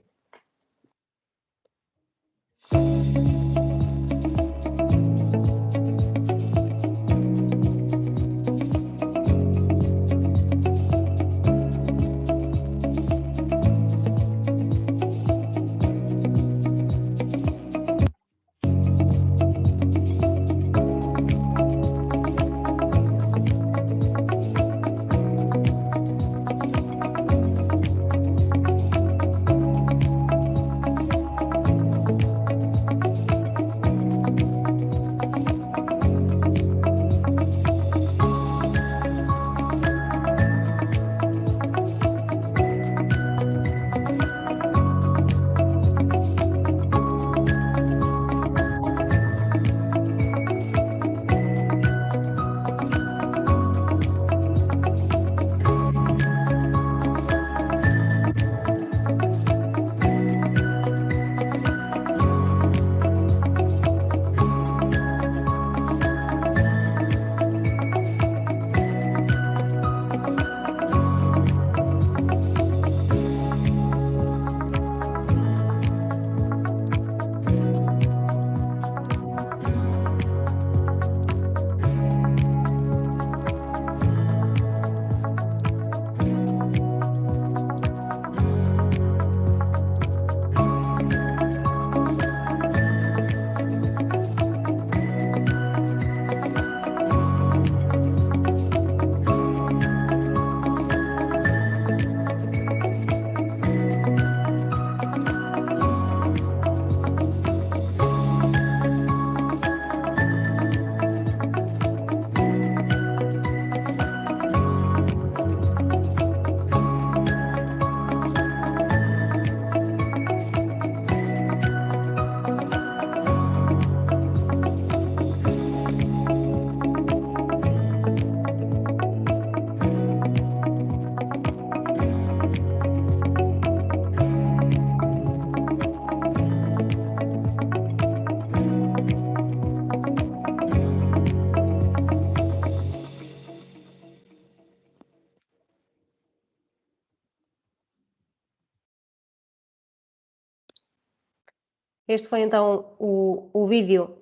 Este foi então o vídeo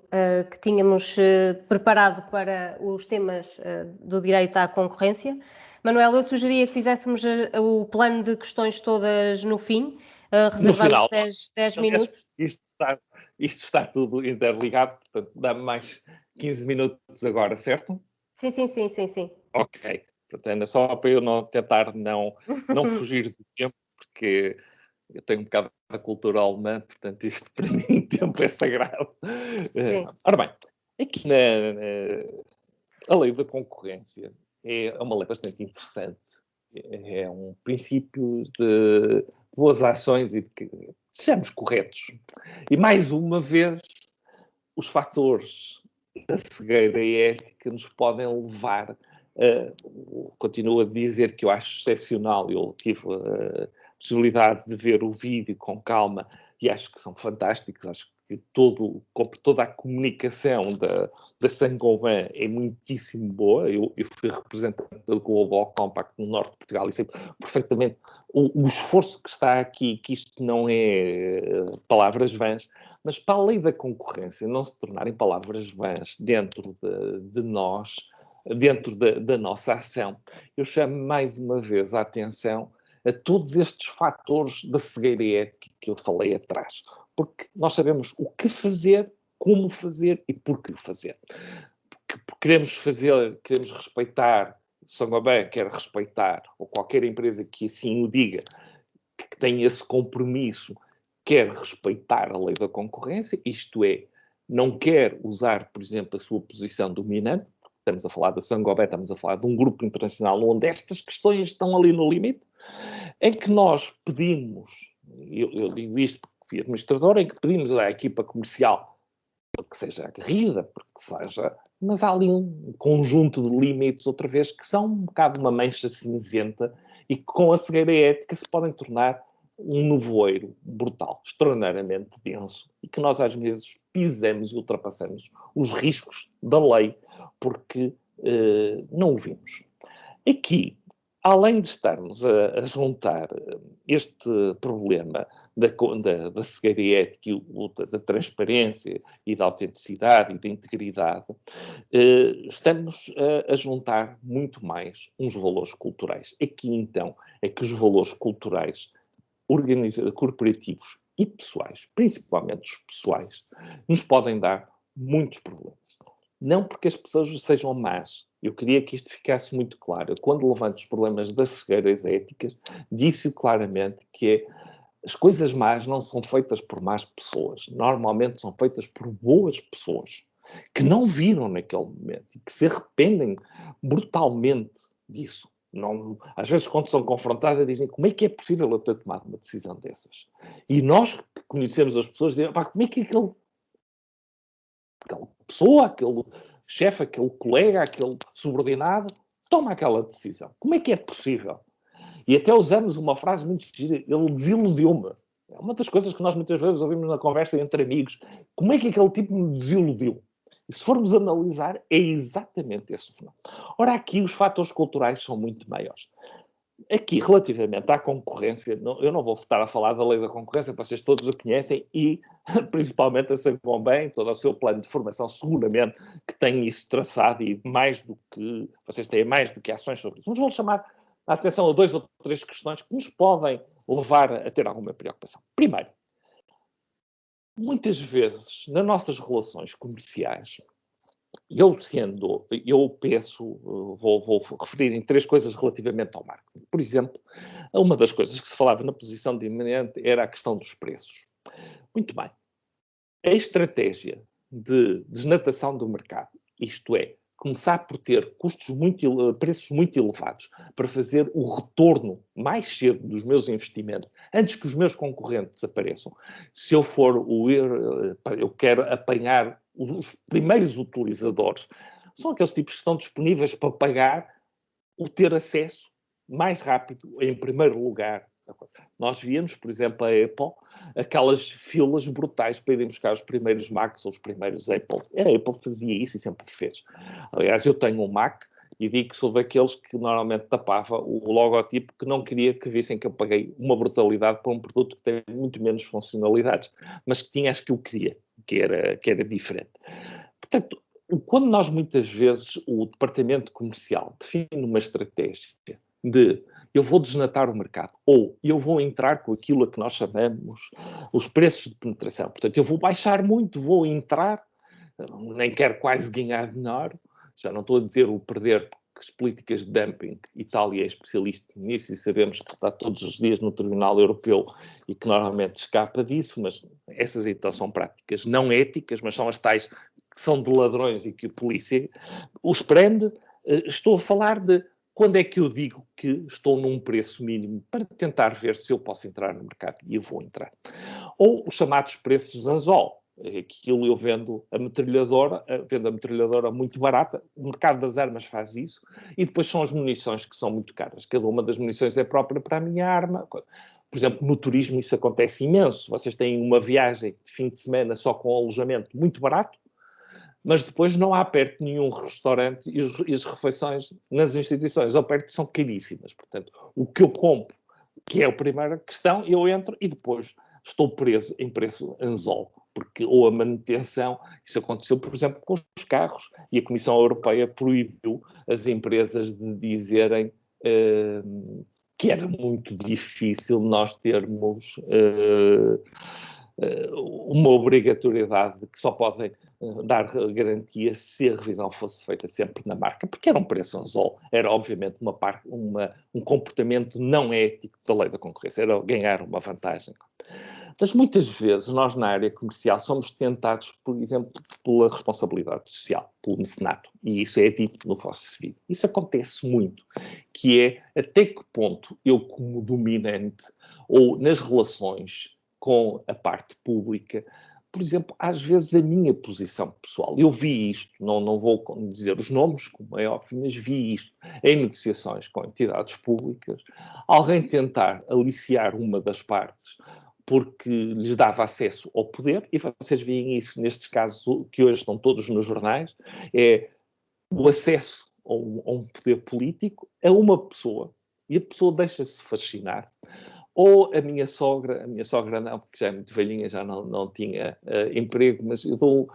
que tínhamos preparado para os temas do direito à concorrência. Manuel, eu sugeria que fizéssemos o plano de questões todas no fim, reservamos 10 minutos. Isto está tudo interligado, portanto, dá-me mais 15 minutos agora, certo? Sim, sim, sim, sim, sim. Ok. Portanto, é só para eu não tentar não fugir do tempo, porque eu tenho um bocado da cultura alemã, portanto, isto para mim o tempo é sagrado. Ora bem, aqui a lei da concorrência é uma lei bastante interessante. É um princípio de boas ações e de que sejamos corretos. E mais uma vez, os fatores da cegueira ética nos podem levar continuo a dizer que eu acho excepcional. Eu tive a possibilidade de ver o vídeo com calma e acho que são fantásticos. Acho que toda a comunicação da Saint-Gobain é muitíssimo boa. Eu fui representante do Global Compact no norte de Portugal e sei perfeitamente o esforço que está aqui, que isto não é palavras vãs, mas para a lei da concorrência não se tornarem palavras vãs dentro de nós, dentro da nossa ação, eu chamo mais uma vez a atenção a todos estes fatores da cegueira ética que eu falei atrás. Porque nós sabemos o que fazer, como fazer e por que fazer. Porque queremos respeitar, Saint-Gobain quer respeitar, ou qualquer empresa que assim o diga, que tem esse compromisso, quer respeitar a lei da concorrência, isto é, não quer usar, por exemplo, a sua posição dominante, estamos a falar da Saint-Gobain, estamos a falar de um grupo internacional onde estas questões estão ali no limite, em que nós pedimos, eu digo isto porque fui administrador, em que pedimos à equipa comercial que seja aguerrida, porque seja, mas há ali um conjunto de limites, outra vez, que são um bocado uma mancha cinzenta e que com a cegueira ética se podem tornar um nevoeiro brutal, extraordinariamente denso, e que nós às vezes pisamos e ultrapassamos os riscos da lei porque não o vimos. Aqui, além de estarmos a juntar este problema da cegueira ética, da transparência e da autenticidade e da integridade, estamos a juntar muito mais uns valores culturais. Aqui, então, é que os valores culturais corporativos e pessoais, principalmente os pessoais, nos podem dar muitos problemas. Não porque as pessoas sejam más. Eu queria que isto ficasse muito claro. Quando levanto os problemas das cegueiras éticas, disse-o claramente que as coisas más não são feitas por más pessoas. Normalmente são feitas por boas pessoas que não viram naquele momento e que se arrependem brutalmente disso. Não, às vezes, quando são confrontadas, dizem como é que é possível eu ter tomado uma decisão dessas? E nós que conhecemos as pessoas dizem, pá, como é que aquela pessoa, aquele chefe, aquele colega, aquele subordinado toma aquela decisão? Como é que é possível? E até usamos uma frase muito gira, ele desiludiu-me. É uma das coisas que nós muitas vezes ouvimos na conversa entre amigos. Como é que aquele tipo me desiludiu? E se formos analisar, é exatamente esse o fenómeno. Ora, aqui os fatores culturais são muito maiores. Aqui, relativamente à concorrência, eu não vou estar a falar da lei da concorrência, vocês todos a conhecem, e principalmente a Saint-Gobain, todo o seu plano de formação, seguramente que tem isso traçado, e mais do que, vocês têm mais do que ações sobre isso. Mas vou chamar a atenção a 2 ou 3 questões que nos podem levar a ter alguma preocupação. Primeiro, muitas vezes, nas nossas relações comerciais, eu penso, vou referir em 3 coisas relativamente ao marketing. Por exemplo, uma das coisas que se falava na posição de iminente era a questão dos preços. Muito bem. A estratégia de desnatação do mercado, isto é, começar por ter preços muito elevados para fazer o retorno mais cedo dos meus investimentos, antes que os meus concorrentes apareçam. Se eu eu quero apanhar os primeiros utilizadores, são aqueles tipos que estão disponíveis para pagar o ter acesso mais rápido, em primeiro lugar. Nós víamos, por exemplo, a Apple, aquelas filas brutais para irem buscar os primeiros Macs ou os primeiros Apple. A Apple fazia isso e sempre fez. Aliás, eu tenho um Mac e digo que sou daqueles que normalmente tapava o logotipo, que não queria que vissem que eu paguei uma brutalidade para um produto que tem muito menos funcionalidades, mas que tinha as que eu queria, que era diferente. Portanto, quando nós muitas vezes, o departamento comercial define uma estratégia de eu vou desnatar o mercado, ou eu vou entrar com aquilo a que nós chamamos os preços de penetração. Portanto, eu vou baixar muito, vou entrar, nem quero quase ganhar dinheiro, já não estou a dizer o perder, porque as políticas de dumping, Itália é especialista nisso e sabemos que está todos os dias no Tribunal Europeu e que normalmente escapa disso, mas essas então são práticas não éticas, mas são as tais que são de ladrões e que a polícia os prende. Estou a falar de quando é que eu digo que estou num preço mínimo para tentar ver se eu posso entrar no mercado, e eu vou entrar. Ou os chamados preços anzol. Aquilo eu vendo a metralhadora muito barata, o mercado das armas faz isso, e depois são as munições que são muito caras. Cada uma das munições é própria para a minha arma. Por exemplo, no turismo isso acontece imenso. Vocês têm uma viagem de fim de semana só com alojamento muito barato, mas depois não há perto nenhum restaurante e as refeições nas instituições ao perto são caríssimas. Portanto, o que eu compro, que é a primeira questão, eu entro e depois estou preso em preço anzol, porque ou a manutenção, isso aconteceu, por exemplo, com os carros, e a Comissão Europeia proibiu as empresas de dizerem que era muito difícil nós termos uma obrigatoriedade que só podem dar garantia se a revisão fosse feita sempre na marca, porque era um preço anzol, era obviamente um comportamento não ético da lei da concorrência, era ganhar uma vantagem. Mas muitas vezes nós na área comercial somos tentados, por exemplo, pela responsabilidade social, pelo mecenato, e isso é dito no vosso vídeo. Isso acontece muito, que é até que ponto eu como dominante ou nas relações com a parte pública, por exemplo, às vezes a minha posição pessoal, eu vi isto, não vou dizer os nomes, como é óbvio, mas vi isto em negociações com entidades públicas, alguém tentar aliciar uma das partes porque lhes dava acesso ao poder, e vocês veem isso nestes casos que hoje estão todos nos jornais, é o acesso a um poder político a uma pessoa, e a pessoa deixa-se fascinar. Ou a minha sogra não, porque já é muito velhinha, já não tinha emprego, mas eu dou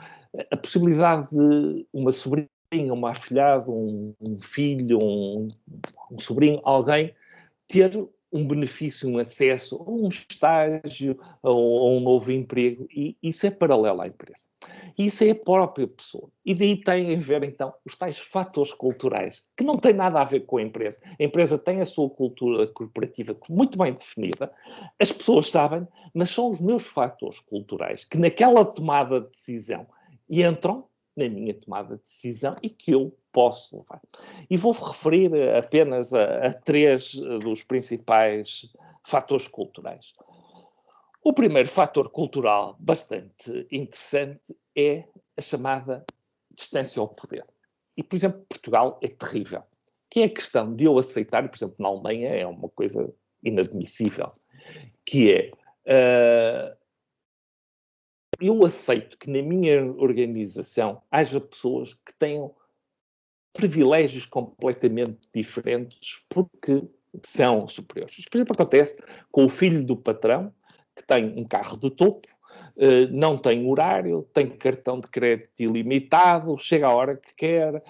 a possibilidade de uma sobrinha, uma afilhada, um filho, um sobrinho, alguém ter um benefício, um acesso, a um estágio, ou um novo emprego, e isso é paralelo à empresa. E isso é a própria pessoa. E daí tem a ver, então, os tais fatores culturais, que não têm nada a ver com a empresa. A empresa tem a sua cultura corporativa muito bem definida, as pessoas sabem, mas são os meus fatores culturais que naquela tomada de decisão entram na minha tomada de decisão e que eu posso levar. E vou referir apenas a 3 dos principais fatores culturais. O primeiro fator cultural bastante interessante é a chamada distância ao poder. E, por exemplo, Portugal é terrível. Que é a questão de eu aceitar, por exemplo, na Alemanha é uma coisa inadmissível, que é... eu aceito que na minha organização haja pessoas que tenham privilégios completamente diferentes porque são superiores. Isto, por exemplo, acontece com o filho do patrão, que tem um carro de topo, não tem horário, tem cartão de crédito ilimitado, chega à hora que quer,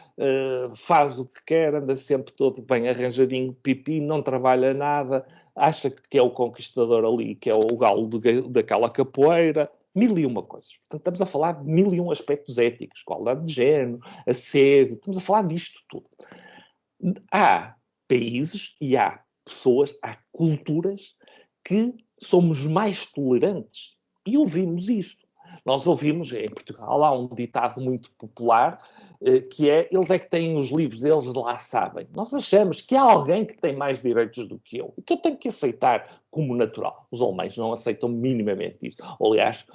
faz o que quer, anda sempre todo bem arranjadinho, pipi, não trabalha nada, acha que é o conquistador ali, que é o galo daquela capoeira, 1001 coisas. Portanto, estamos a falar de 1001 aspectos éticos, igualdade de género, assédio, estamos a falar disto tudo. Há países e há pessoas, há culturas que somos mais tolerantes. E ouvimos isto. Nós ouvimos, em Portugal, há um ditado muito popular, que é, eles é que têm os livros, eles lá sabem. Nós achamos que há alguém que tem mais direitos do que eu, e que eu tenho que aceitar como natural. Os alemães não aceitam minimamente isso. Aliás,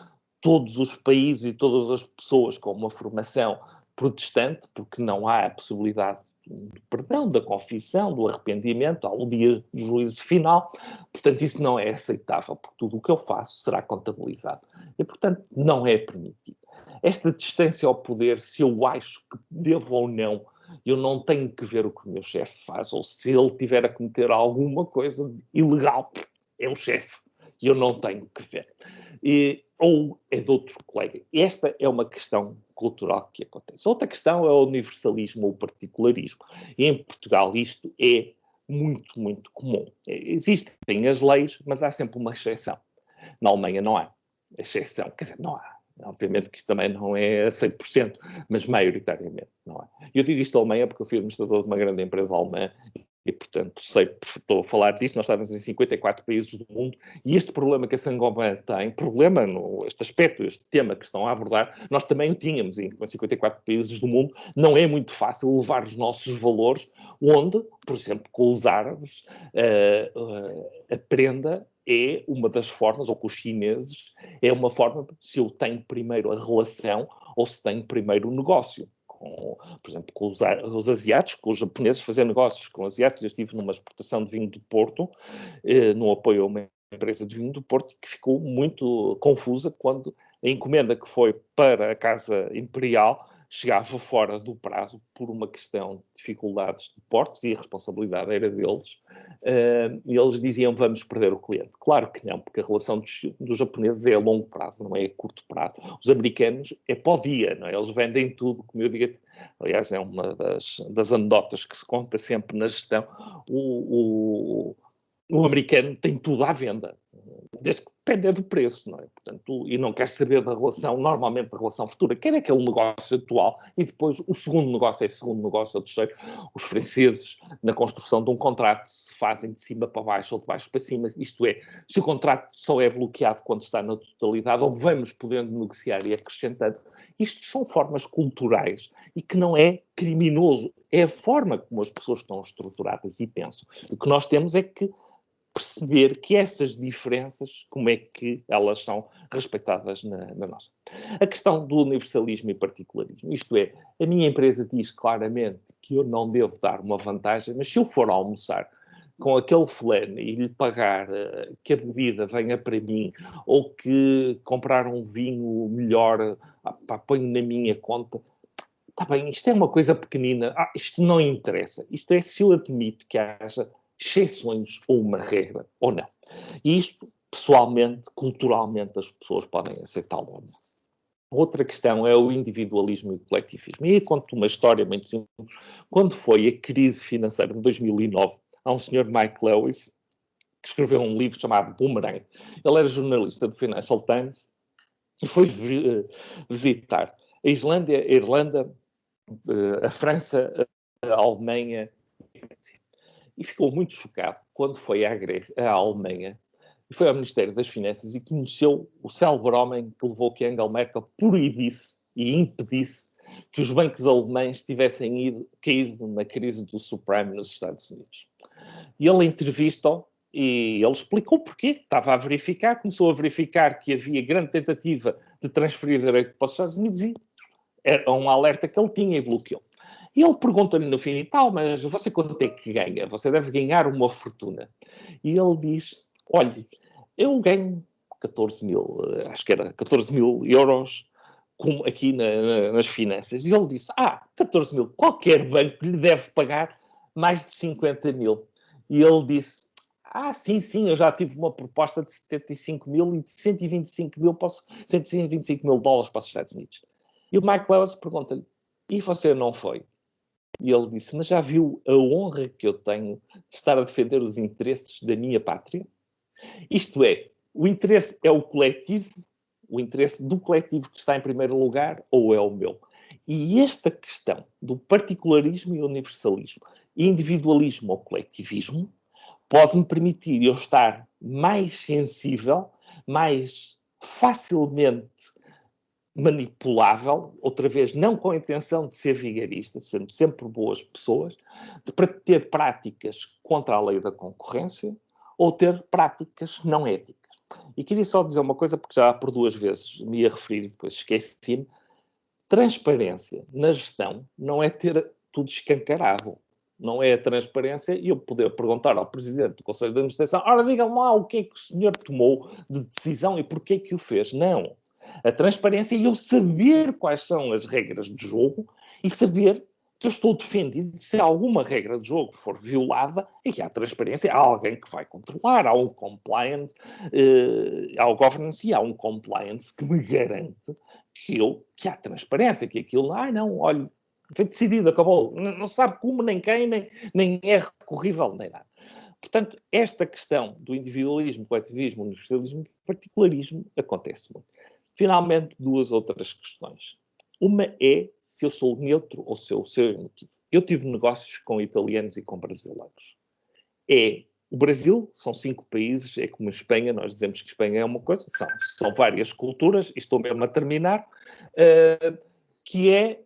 todos os países e todas as pessoas com uma formação protestante, porque não há a possibilidade do perdão, da confissão, do arrependimento, há um dia de juízo final, portanto isso não é aceitável, porque tudo o que eu faço será contabilizado e, portanto, não é permitido. Esta distância ao poder, se eu acho que devo ou não, eu não tenho que ver o que o meu chefe faz, ou se ele tiver a cometer alguma coisa ilegal, é o chefe, e eu não tenho que ver. Ou é de outro colega. Esta é uma questão cultural que acontece. Outra questão é o universalismo ou o particularismo. E em Portugal isto é muito, muito comum. Existem as leis, mas há sempre uma exceção. Na Alemanha não há exceção. Quer dizer, não há. Obviamente que isto também não é a 100%, mas maioritariamente não há. Eu digo isto da Alemanha porque eu fui administrador de uma grande empresa alemã e, portanto, estou a falar disso. Nós estávamos em 54 países do mundo e este problema que a Saint-Gobain tem, este aspecto, este tema que estão a abordar, nós também o tínhamos em 54 países do mundo. Não é muito fácil levar os nossos valores onde, por exemplo, com os árabes, a prenda é uma das formas, ou com os chineses, é uma forma se eu tenho primeiro a relação ou se tenho primeiro o negócio. Por exemplo, com os asiáticos, com os japoneses, fazer negócios com os asiáticos. Eu estive numa exportação de vinho do Porto, no apoio a uma empresa de vinho do Porto, que ficou muito confusa quando a encomenda que foi para a Casa Imperial chegava fora do prazo por uma questão de dificuldades de portos e a responsabilidade era deles. E eles diziam, vamos perder o cliente. Claro que não, porque a relação dos japoneses é a longo prazo, não é a curto prazo. Os americanos é para o dia, não é? Eles vendem tudo, como eu digo. Aliás, é uma das anedotas que se conta sempre na gestão. O americano tem tudo à venda, desde que depende do preço, não é? Portanto, e não quer saber da relação, normalmente da relação futura, quer aquele negócio atual, e depois o segundo negócio é segundo negócio, o terceiro. Os franceses, na construção de um contrato, se fazem de cima para baixo ou de baixo para cima, isto é, se o contrato só é bloqueado quando está na totalidade, ou vamos podendo negociar e acrescentando, isto são formas culturais e que não é criminoso, é a forma como as pessoas estão estruturadas e pensam. O que nós temos é que perceber que essas diferenças, como é que elas são respeitadas na nossa. A questão do universalismo e particularismo, isto é, a minha empresa diz claramente que eu não devo dar uma vantagem, mas se eu for almoçar com aquele fulano e lhe pagar que a bebida venha para mim, ou que comprar um vinho melhor, ponho na minha conta, está bem, isto é uma coisa pequenina, isto não interessa. Isto é se eu admito que haja exceções ou uma regra, ou não. E isto, pessoalmente, culturalmente, as pessoas podem aceitá-lo ou não. Outra questão é o individualismo e o coletivismo. E aí conto uma história muito simples. Quando foi a crise financeira de 2009, há um senhor, Mike Lewis, que escreveu um livro chamado Boomerang. Ele era jornalista do Financial Times e foi visitar a Islândia, a Irlanda, a França, a Alemanha e ficou muito chocado quando foi à Grécia, à Alemanha, e foi ao Ministério das Finanças e conheceu o célebre homem que levou que Angela Merkel proibisse e impedisse que os bancos alemães tivessem caído na crise do subprime nos Estados Unidos. E ele entrevistou e ele explicou porquê. Estava a verificar, começou a verificar que havia grande tentativa de transferir direito para os Estados Unidos e era um alerta que ele tinha e bloqueou. E ele pergunta-lhe no fim, mas você quanto é que ganha? Você deve ganhar uma fortuna. E ele diz, olha, eu ganho 14 mil, acho que era 14 mil euros aqui nas finanças. E ele disse, 14 mil, qualquer banco lhe deve pagar mais de 50 mil. E ele disse, sim, eu já tive uma proposta de 75 mil e de 125 mil dólares para os Estados Unidos. E o Mike Lewis pergunta-lhe, e você não foi? E ele disse, mas já viu a honra que eu tenho de estar a defender os interesses da minha pátria? Isto é, o interesse é o coletivo, o interesse do coletivo que está em primeiro lugar, ou é o meu? E esta questão do particularismo e universalismo, individualismo ou coletivismo, pode-me permitir eu estar mais sensível, mais facilmente manipulável, outra vez não com a intenção de ser vigarista, sendo sempre boas pessoas, para ter práticas contra a lei da concorrência ou ter práticas não éticas. E queria só dizer uma coisa, porque já por 2 vezes me ia referir e depois esqueci-me. Transparência na gestão não é ter tudo escancarado. Não é a transparência e eu poder perguntar ao Presidente do Conselho de Administração, diga-me lá o que é que o senhor tomou de decisão e porquê que o fez. Não. A transparência é eu saber quais são as regras de jogo e saber que eu estou defendido se alguma regra de jogo for violada e que há transparência, há alguém que vai controlar, há um compliance, há o governance e há um compliance que me garante que há transparência, que aquilo, olha, foi decidido, acabou, não sabe como, nem quem, nem é recorrível, nem nada. Portanto, esta questão do individualismo, coletivismo, universalismo e particularismo acontece muito. Finalmente, 2 outras questões. Uma é se eu sou neutro ou se eu sou emotivo. Eu tive negócios com italianos e com brasileiros. O Brasil, são 5 países, é como a Espanha, nós dizemos que Espanha é uma coisa, são várias culturas, e estou mesmo a terminar, que é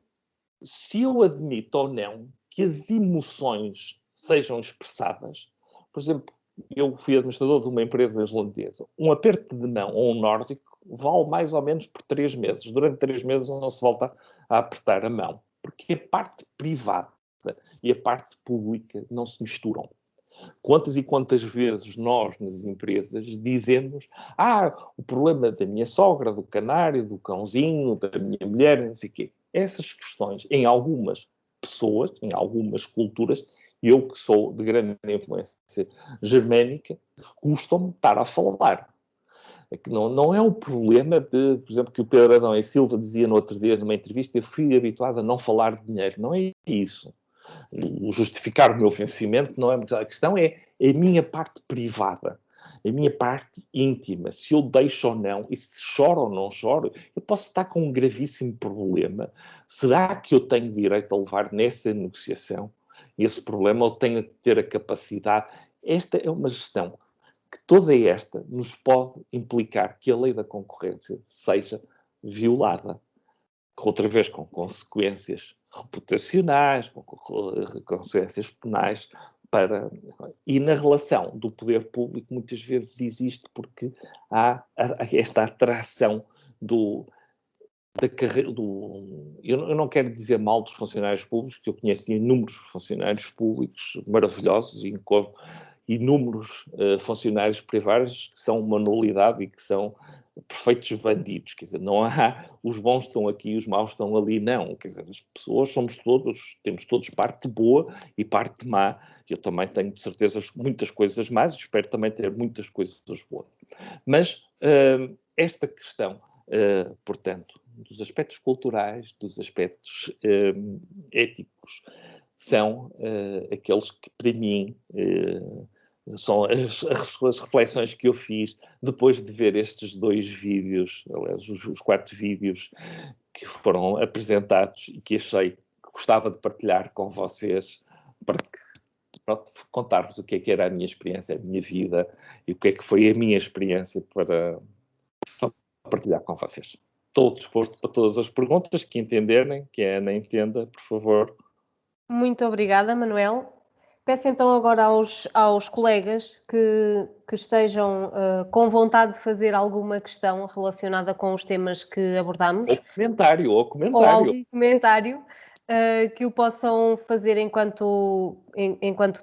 se eu admito ou não que as emoções sejam expressadas. Por exemplo, eu fui administrador de uma empresa islandesa. Um aperto de mão ou um nórdico vale mais ou menos por 3 meses. Durante 3 meses não se volta a apertar a mão. Porque a parte privada e a parte pública não se misturam. Quantas e quantas vezes nós, nas empresas, dizemos o problema da minha sogra, do canário, do cãozinho, da minha mulher, não sei o quê. Essas questões, em algumas pessoas, em algumas culturas, eu que sou de grande influência germânica, custa-me estar a falar. É que não é um problema de, por exemplo, que o Pedro Adão e Silva dizia no outro dia, numa entrevista, eu fui habituado a não falar de dinheiro. Não é isso. O justificar o meu vencimento não é muito. A questão é a minha parte privada, a minha parte íntima, se eu deixo ou não, e se choro ou não choro, eu posso estar com um gravíssimo problema. Será que eu tenho direito a levar nessa negociação esse problema ou tenho que ter a capacidade? Esta é uma gestão que toda esta nos pode implicar que a lei da concorrência seja violada. Outra vez com consequências reputacionais, com consequências penais, e na relação do poder público muitas vezes existe porque há esta atração da carreira eu não quero dizer mal dos funcionários públicos, que eu conheço inúmeros funcionários públicos maravilhosos e inúmeros funcionários privados que são uma nulidade e que são perfeitos bandidos, quer dizer, não há os bons estão aqui e os maus estão ali, não, quer dizer, as pessoas temos todos parte boa e parte má. Eu também tenho de certeza muitas coisas más e espero também ter muitas coisas boas. Mas esta questão, portanto, dos aspectos culturais, dos aspectos éticos, são aqueles que, para mim, são as reflexões que eu fiz depois de ver estes 2 vídeos, aliás, os 4 vídeos que foram apresentados e que achei que gostava de partilhar com vocês para contar-vos o que é que era a minha experiência, a minha vida e o que é que foi a minha experiência para partilhar com vocês. Estou disposto para todas as perguntas que entenderem, que a Ana entenda, por favor. Muito obrigada, Manuel. Peço então agora aos colegas que estejam com vontade de fazer alguma questão relacionada com os temas que abordamos. Ou comentário. Ou algum comentário que o possam fazer enquanto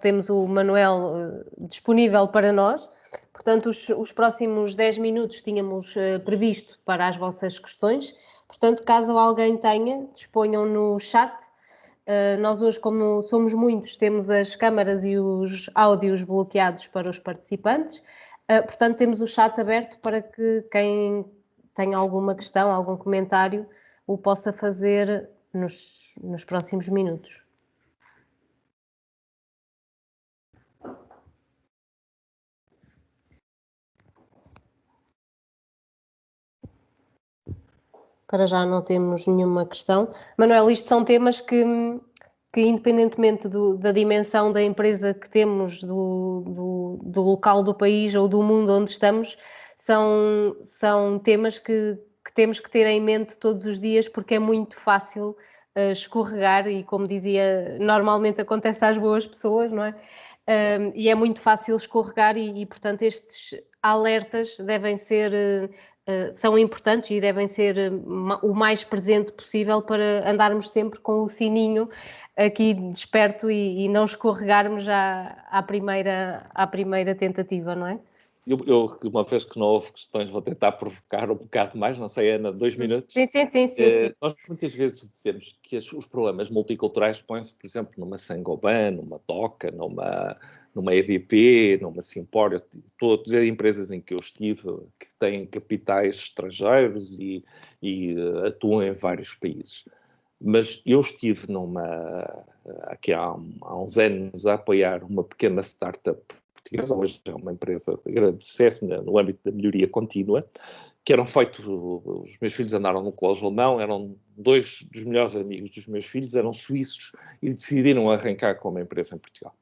temos o Manuel disponível para nós. Portanto, os próximos 10 minutos tínhamos previsto para as vossas questões. Portanto, caso alguém tenha, disponham no chat. Nós hoje, como somos muitos, temos as câmaras e os áudios bloqueados para os participantes. Portanto, temos o chat aberto para que quem tenha alguma questão, algum comentário, o possa fazer nos próximos minutos. Para já não temos nenhuma questão. Manuel, isto são temas que independentemente da dimensão da empresa que temos, do local do país ou do mundo onde estamos, são temas que temos que ter em mente todos os dias, porque é muito fácil escorregar e, como dizia, normalmente acontece às boas pessoas, não é? E é muito fácil escorregar e portanto, estes alertas devem ser... são importantes e devem ser o mais presente possível para andarmos sempre com o sininho aqui desperto e não escorregarmos já à primeira tentativa, não é? Eu, uma vez que não houve questões, vou tentar provocar um bocado mais, não sei, Ana, 2 minutos. Sim. Nós muitas vezes dizemos que os problemas multiculturais põem-se, por exemplo, numa Saint-Gobain, numa Doca, numa EDP, numa Simpório. Estou a dizer empresas em que eu estive, que têm capitais estrangeiros e atuam em vários países. Mas eu estive aqui há uns anos a apoiar uma pequena startup portuguesa, hoje é uma empresa de grande sucesso no âmbito da melhoria contínua, que eram feitos, os meus filhos andaram no colégio alemão, eram 2 dos melhores amigos dos meus filhos, eram suíços e decidiram arrancar com uma empresa em Portugal.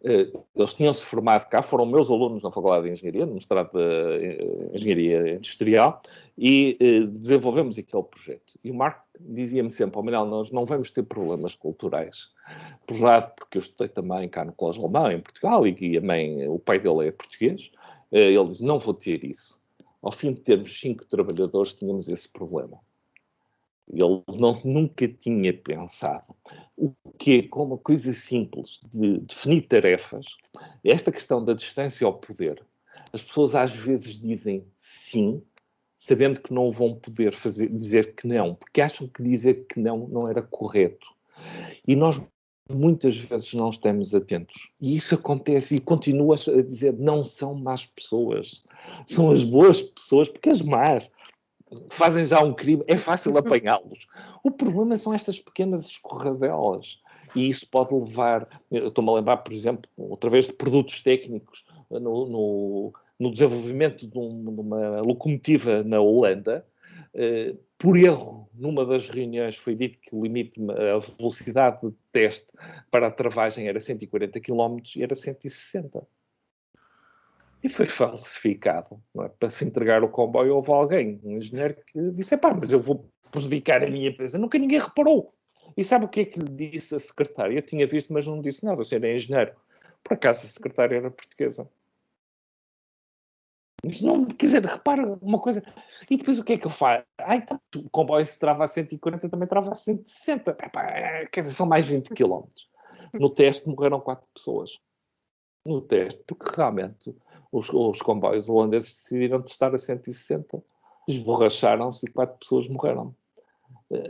Eles tinham-se formado cá, foram meus alunos na Faculdade de Engenharia, no mestrado de Engenharia Industrial, e desenvolvemos aquele projeto. E o Marco dizia-me sempre, Manuel, nós não vamos ter problemas culturais. Por lado, porque eu estudei também cá no colégio alemão, em Portugal, e o pai dele é português, ele diz, não vou ter isso. Ao fim de termos 5 trabalhadores, tínhamos esse problema. Ele nunca tinha pensado o que é, com uma coisa simples de definir tarefas, esta questão da distância ao poder. As pessoas às vezes dizem sim, sabendo que não vão poder dizer que não, porque acham que dizer que não era correto. E nós muitas vezes não estamos atentos. E isso acontece e continuas a dizer, não são más pessoas. São as boas pessoas, porque as más fazem já um crime, é fácil apanhá-los. O problema são estas pequenas escorradelas. E isso pode levar, eu estou-me a lembrar, por exemplo, através de produtos técnicos, no desenvolvimento de uma locomotiva na Holanda, por erro, numa das reuniões foi dito que o limite, a velocidade de teste para a travagem era 140 km e era 160. E foi falsificado. Não é? Para se entregar o comboio, houve alguém, um engenheiro, que disse, mas eu vou prejudicar a minha empresa. Nunca ninguém reparou. E sabe o que é que lhe disse a secretária? Eu tinha visto, mas não disse nada. O senhor é engenheiro. Por acaso a secretária era portuguesa. Mas não, quer dizer, repara uma coisa. E depois o que é que eu faço? Então, o comboio se trava a 140, também trava a 160. Quer dizer, são mais 20 km. No teste morreram 4 pessoas. No teste, porque realmente os comboios holandeses decidiram testar a 160. Esborracharam-se e 4 pessoas morreram.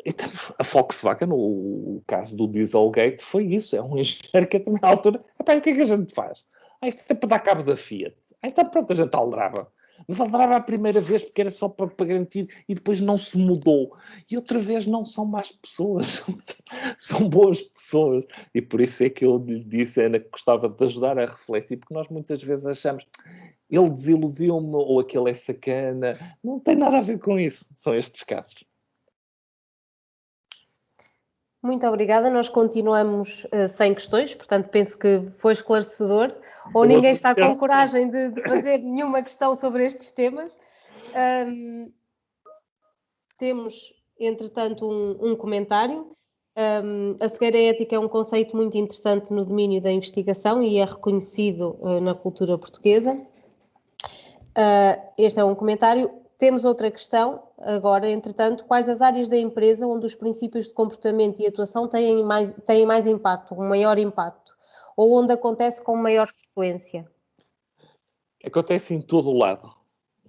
Então, a Volkswagen, o caso do Dieselgate, foi isso. É um engenheiro que também à altura... o que é que a gente faz? Isto é para dar cabo da Fiat. Então pronto, a gente aldrava. Mas aldrava a primeira vez porque era só para garantir e depois não se mudou. E outra vez não são más pessoas. São boas pessoas. E por isso é que eu lhe disse, Ana, que gostava de ajudar a refletir, porque nós muitas vezes achamos ele desiludiu-me ou aquele é sacana. Não tem nada a ver com isso. São estes casos. Muito obrigada. Nós continuamos sem questões, portanto penso que foi esclarecedor. Ou ninguém está com coragem de fazer nenhuma questão sobre estes temas. Temos, entretanto, um comentário. A cegueira ética é um conceito muito interessante no domínio da investigação e é reconhecido na cultura portuguesa. Este é um comentário. Temos outra questão agora, entretanto, quais as áreas da empresa onde os princípios de comportamento e atuação têm mais impacto, um maior impacto, ou onde acontece com maior frequência? Acontece em todo o lado,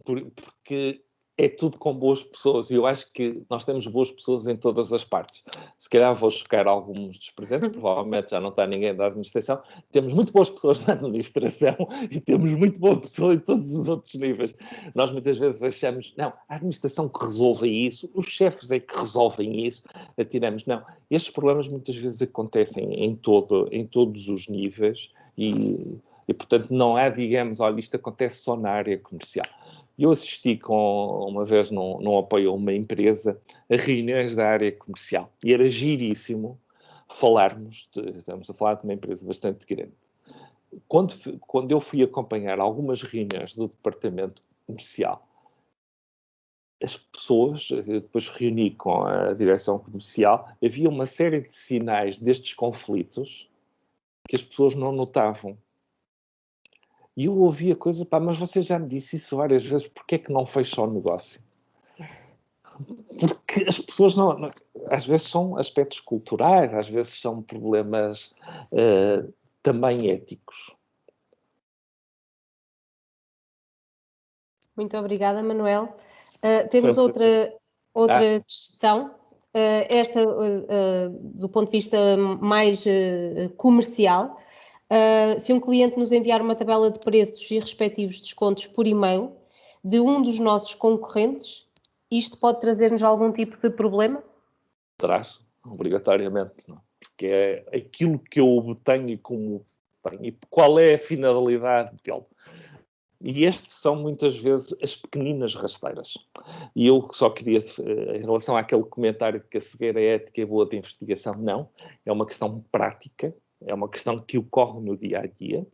porque é tudo com boas pessoas e eu acho que nós temos boas pessoas em todas as partes. Se calhar vou chocar alguns dos presentes, provavelmente já não está ninguém da administração. Temos muito boas pessoas na administração e temos muito boas pessoas em todos os outros níveis. Nós muitas vezes achamos, não, a administração que resolve isso, os chefes é que resolvem isso, atiramos. Não, estes problemas muitas vezes acontecem em todos os níveis e portanto não há, digamos, olha, isto acontece só na área comercial. Eu assisti uma vez num apoio a uma empresa a reuniões da área comercial e era giríssimo falarmos, estamos a falar de uma empresa bastante grande. Quando eu fui acompanhar algumas reuniões do departamento comercial, as pessoas, depois reuni com a direção comercial, havia uma série de sinais destes conflitos que as pessoas não notavam. E eu ouvi a coisa, mas você já me disse isso várias vezes, porquê é que não fecha o negócio? Porque as pessoas às vezes são aspectos culturais, às vezes são problemas também éticos. Muito obrigada, Manuel. Temos outra questão, esta do ponto de vista mais comercial. Se um cliente nos enviar uma tabela de preços e respectivos descontos por e-mail de um dos nossos concorrentes, isto pode trazer-nos algum tipo de problema? Traz, obrigatoriamente, não? Porque é aquilo que eu obtenho e como obtenho, e qual é a finalidade dele. E estes são muitas vezes as pequeninas rasteiras. E eu só queria, em relação àquele comentário que a cegueira ética é boa de investigação, não, é uma questão prática. É uma questão que ocorre no dia a dia.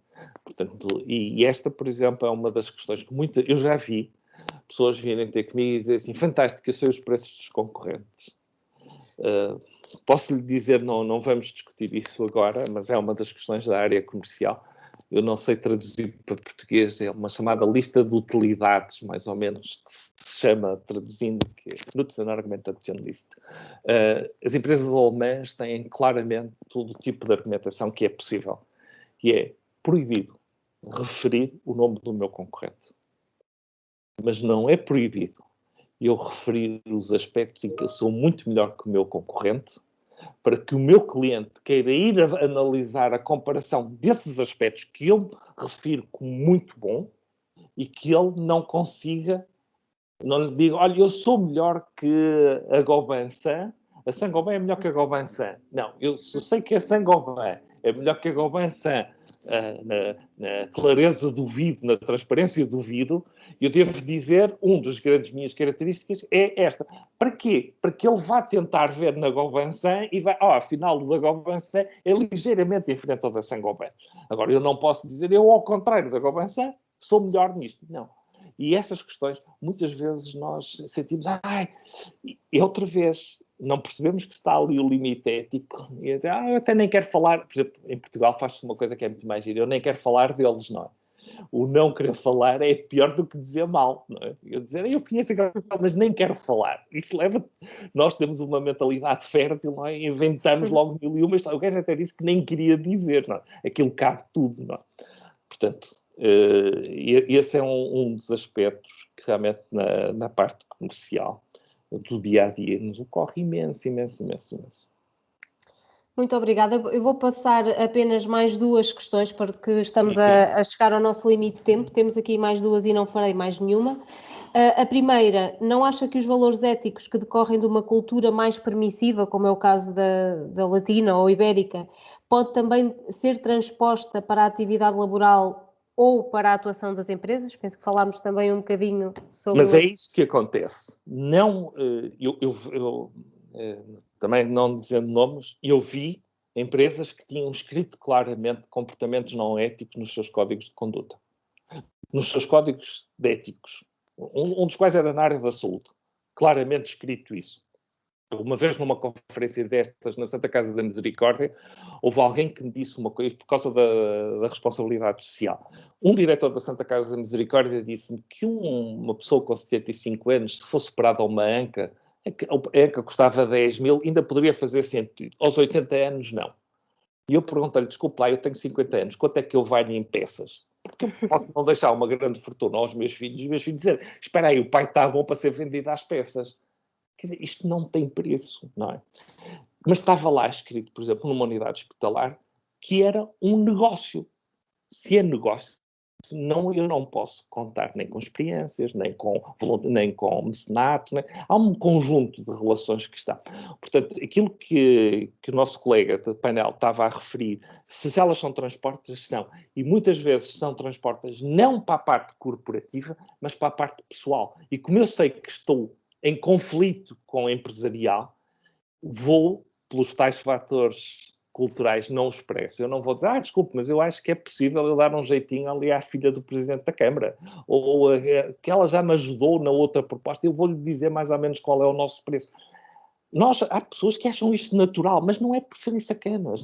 Portanto, e esta, por exemplo, é uma das questões que eu já vi pessoas virem ter comigo e dizer assim, fantástico, eu sei os preços dos concorrentes. Posso lhe dizer, não vamos discutir isso agora, mas é uma das questões da área comercial. Eu não sei traduzir para português, é uma chamada lista de utilidades, mais ou menos, que se chama, traduzindo, que é Nutzen Argumentation List. As empresas alemãs têm claramente todo o tipo de argumentação que é possível. E é proibido referir o nome do meu concorrente. Mas não é proibido eu referir os aspectos em que eu sou muito melhor que o meu concorrente, para que o meu cliente queira ir analisar a comparação desses aspectos que eu refiro como muito bom e que ele não consiga, não lhe diga, olha, eu sou melhor que a Gobansan, a Saint-Gobain é melhor que a Gobansan. Não, eu sei que a Saint-Gobain é melhor que a Gobansan na clareza do vidro, na transparência do vidro. Eu devo dizer, das grandes minhas características é esta. Para quê? Para que ele vá tentar ver na Gobansan e vai, afinal, o da Gobansan é ligeiramente diferente ao da Saint-Gobain. Agora, eu não posso dizer, eu, ao contrário da Gobansan, sou melhor nisto. Não. E essas questões, muitas vezes nós sentimos, e outra vez, não percebemos que está ali o limite ético. E eu até nem quero falar, por exemplo, em Portugal faz-se uma coisa que é muito mais gira, eu nem quero falar deles, não é? O não querer falar é pior do que dizer mal, não é? Eu dizer, eu conheço aquele, mas nem quero falar. Isso leva... Nós temos uma mentalidade fértil, não é? Inventamos logo mil e uma, o gajo até disse que nem queria dizer, não é? Aquilo cabe tudo, não é? Portanto, esse é um dos aspectos que realmente na parte comercial do dia-a-dia nos ocorre imenso. Muito obrigada. Eu vou passar apenas mais duas questões, porque estamos a chegar ao nosso limite de tempo. Temos aqui mais duas e não farei mais nenhuma. A primeira, não acha que os valores éticos que decorrem de uma cultura mais permissiva, como é o caso da latina ou ibérica, pode também ser transposta para a atividade laboral ou para a atuação das empresas? Penso que falámos também um bocadinho sobre... Mas é isso que acontece. Não, também não dizendo nomes, eu vi empresas que tinham escrito claramente comportamentos não éticos nos seus códigos de conduta. Nos seus códigos éticos. Um dos quais era na área da saúde. Claramente escrito isso. Uma vez numa conferência destas na Santa Casa da Misericórdia, houve alguém que me disse uma coisa por causa da responsabilidade social. Um diretor da Santa Casa da Misericórdia disse-me que uma pessoa com 75 anos, se fosse operada a uma anca, a anca custava 10 mil, ainda poderia fazer sentido. Aos 80 anos, não. E eu perguntei-lhe, desculpe lá, eu tenho 50 anos, quanto é que eu valho em peças? Porque eu posso não deixar uma grande fortuna aos meus filhos, e os meus filhos dizerem, espera aí, o pai está bom para ser vendido às peças. Quer dizer, isto não tem preço, não é? Mas estava lá escrito, por exemplo, numa unidade hospitalar, que era um negócio. Se é negócio, eu não posso contar nem com experiências, nem com mecenato, há um conjunto de relações que está. Portanto, aquilo que o nosso colega de painel estava a referir, se elas são transportas, são. E muitas vezes são transportas não para a parte corporativa, mas para a parte pessoal. E como eu sei que estou em conflito com o empresarial, vou, pelos tais fatores culturais, não expresso. Eu não vou dizer, desculpe, mas eu acho que é possível eu dar um jeitinho ali à filha do Presidente da Câmara, ou que ela já me ajudou na outra proposta, eu vou-lhe dizer mais ou menos qual é o nosso preço. Há pessoas que acham isto natural, mas não é por serem sacanas,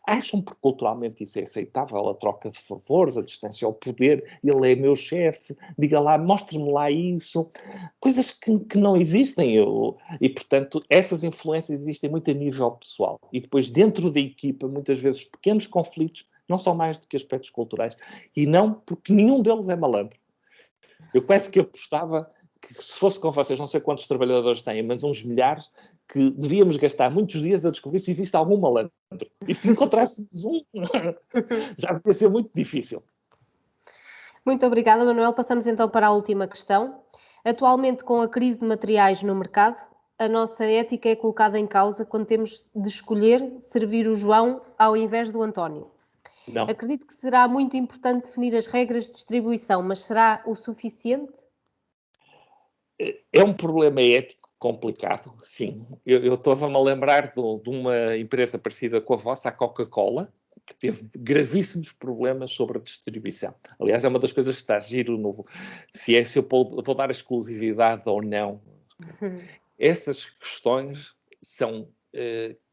acham porque culturalmente isso é aceitável, a troca de favores, a distância ao poder, ele é meu chefe, diga lá, mostre-me lá isso, coisas que não existem, e portanto essas influências existem muito a nível pessoal, e depois dentro da equipa, muitas vezes pequenos conflitos, não são mais do que aspectos culturais, e não porque nenhum deles é malandro. Eu quase que apostava que se fosse com vocês, não sei quantos trabalhadores têm, mas uns milhares, que devíamos gastar muitos dias a descobrir se existe algum malandro. E se encontrássemos um, já devia ser muito difícil. Muito obrigada, Manuel. Passamos então para a última questão. Atualmente, com a crise de materiais no mercado, a nossa ética é colocada em causa quando temos de escolher servir o João ao invés do António. Não. Acredito que será muito importante definir as regras de distribuição, mas será o suficiente? É um problema ético complicado, sim. Eu estava-me a lembrar de uma empresa parecida com a vossa, a Coca-Cola, que teve gravíssimos problemas sobre a distribuição. Aliás, é uma das coisas que está a giro novo. Se eu vou dar exclusividade ou não. Essas questões são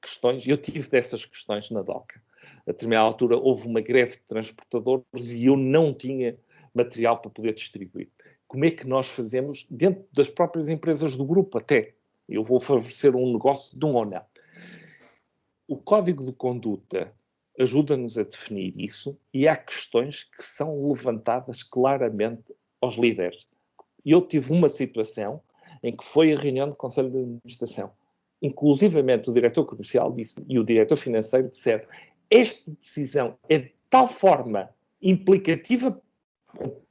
questões... Eu tive dessas questões na DOCA. A determinada altura houve uma greve de transportadores e eu não tinha material para poder distribuir. Como é que nós fazemos dentro das próprias empresas do grupo até? Eu vou favorecer um negócio de um ou não. O código de conduta ajuda-nos a definir isso e há questões que são levantadas claramente aos líderes. Eu tive uma situação em que foi a reunião do Conselho de Administração. Inclusivamente o diretor comercial disse, e o diretor financeiro disseram: esta decisão é de tal forma implicativa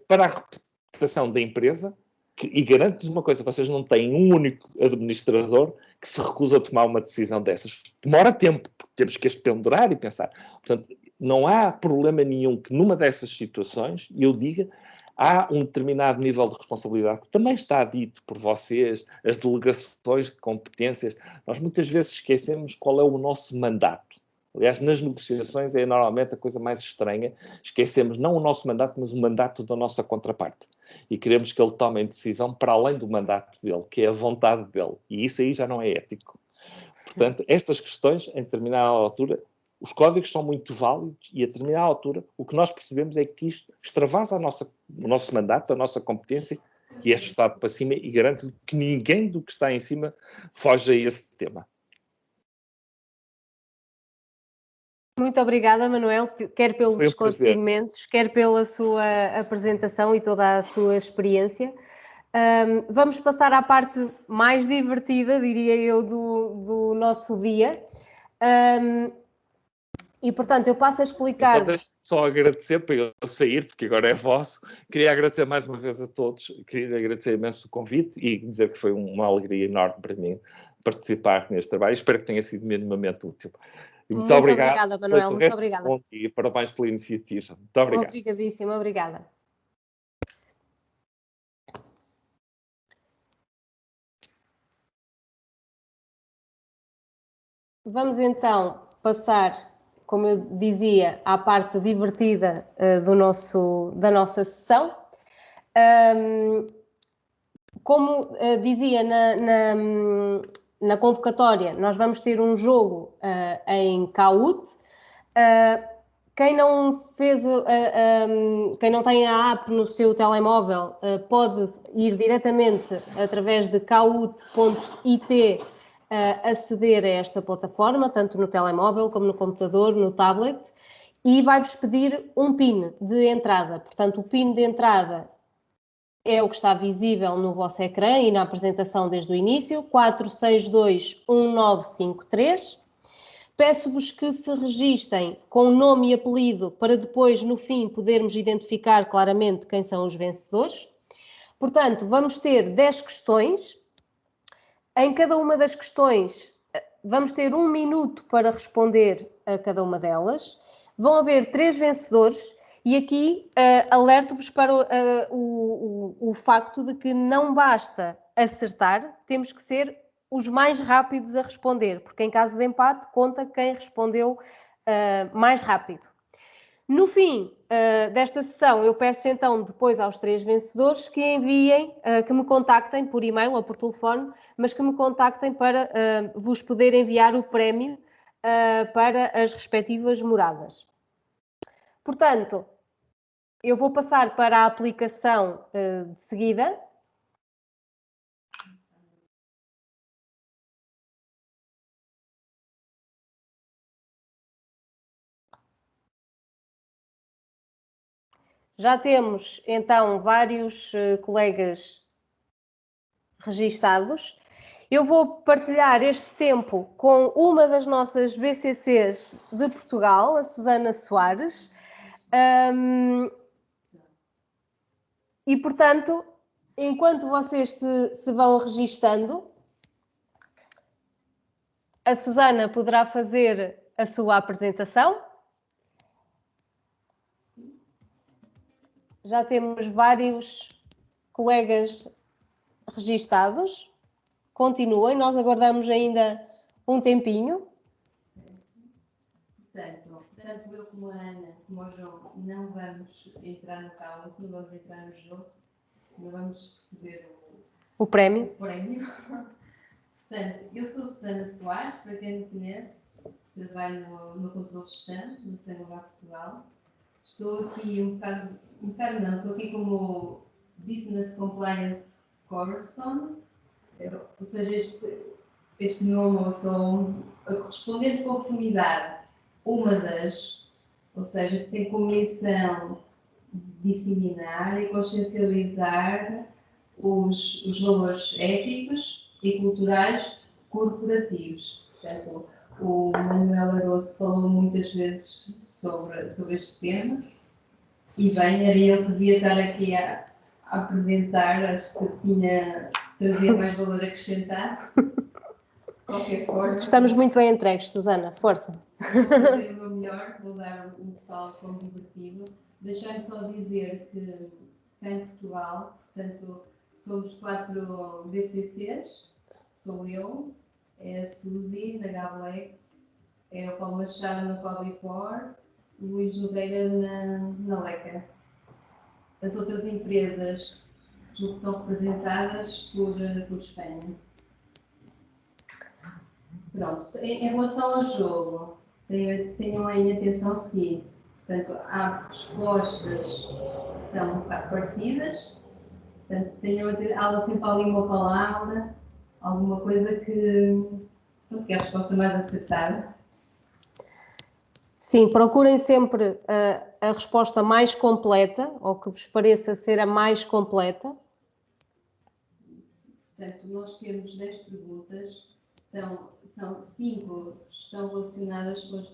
para a reputação da empresa e garanto-vos uma coisa, vocês não têm um único administrador que se recusa a tomar uma decisão dessas. Demora tempo, porque temos que as ponderar e pensar. Portanto, não há problema nenhum que numa dessas situações, eu diga, há um determinado nível de responsabilidade que também está dito por vocês, as delegações de competências. Nós muitas vezes esquecemos qual é o nosso mandato. Aliás, nas negociações é normalmente a coisa mais estranha. Esquecemos não o nosso mandato, mas o mandato da nossa contraparte. E queremos que ele tome a decisão para além do mandato dele, que é a vontade dele. E isso aí já não é ético. Portanto, estas questões, em determinada altura, os códigos são muito válidos e a determinada altura o que nós percebemos é que isto extravasa o nosso mandato, a nossa competência e é ajustado para cima e garante que ninguém do que está em cima foge a esse tema. Muito obrigada, Manuel, quer pelos esclarecimentos, quer pela sua apresentação e toda a sua experiência. Vamos passar à parte mais divertida, diria eu, do nosso dia. E, portanto, eu passo a explicar... Então, deixe-me só agradecer para eu sair, porque agora é vosso. Queria agradecer mais uma vez a todos. Queria agradecer imenso o convite e dizer que foi uma alegria enorme para mim participar neste trabalho. Espero que tenha sido minimamente útil. Muito obrigada, Manuel. Muito obrigada. E parabéns pela iniciativa. Muito obrigado. Obrigadíssima, obrigada. Vamos então passar, como eu dizia, à parte divertida da nossa sessão. Como dizia na convocatória, nós vamos ter um jogo em Kahoot. Quem não tem a app no seu telemóvel pode ir diretamente através de kahoot.it aceder a esta plataforma, tanto no telemóvel como no computador, no tablet, e vai-vos pedir um PIN de entrada. Portanto, o PIN de entrada é o que está visível no vosso ecrã e na apresentação desde o início, 4621953. Peço-vos que se registem com nome e apelido para depois, no fim, podermos identificar claramente quem são os vencedores. Portanto, vamos ter 10 questões. Em cada uma das questões, vamos ter 1 minuto para responder a cada uma delas. Vão haver 3 vencedores. E aqui alerto-vos para o facto de que não basta acertar, temos que ser os mais rápidos a responder, porque em caso de empate conta quem respondeu mais rápido. No fim desta sessão, eu peço então depois aos 3 vencedores que enviem, que me contactem por e-mail ou por telefone, mas que me contactem para vos poder enviar o prémio para as respectivas moradas. Portanto, eu vou passar para a aplicação de seguida. Já temos, então, vários colegas registados. Eu vou partilhar este tempo com uma das nossas BCCs de Portugal, a Susana Soares. E, portanto, enquanto vocês se vão registando, a Susana poderá fazer a sua apresentação. Já temos vários colegas registados. Continuem, nós aguardamos ainda um tempinho. Portanto, tanto eu como a Ana, como o João, não vamos entrar no Kahoot, não vamos entrar no jogo, não vamos receber o prémio. Portanto, eu sou Susana Soares, para quem me conhece, trabalho no controle de sistemas, no Saint-Gobain, Portugal. Estou aqui estou aqui como Business Compliance Correspondent, ou seja, este nome, eu sou a correspondente de conformidade uma das, ou seja, que tem como missão disseminar e consciencializar os valores éticos e culturais corporativos. Portanto, o Manuel Aroso falou muitas vezes sobre este tema e bem, era ele que devia estar aqui a apresentar, acho que trazia mais valor acrescentado. De qualquer forma. Estamos muito bem entregues, Susana, força. Vou fazer o meu melhor, vou dar o total como divertido. Deixar-me só dizer que cá em Portugal, portanto, somos 4 BCCs, sou eu, é a Suzy, da Gablex, é o Paulo Machado na Cobipor, o Luís Nogueira na Leca. As outras empresas estão representadas por Espanha. Pronto, em relação ao jogo, tenham em atenção o seguinte, portanto, há respostas que são um bocado parecidas, portanto, há sempre ali uma palavra, alguma coisa que é a resposta mais acertada. Sim, procurem sempre a resposta mais completa, ou que vos pareça ser a mais completa. Portanto, nós temos 10 perguntas, então, são 5 que estão relacionadas com as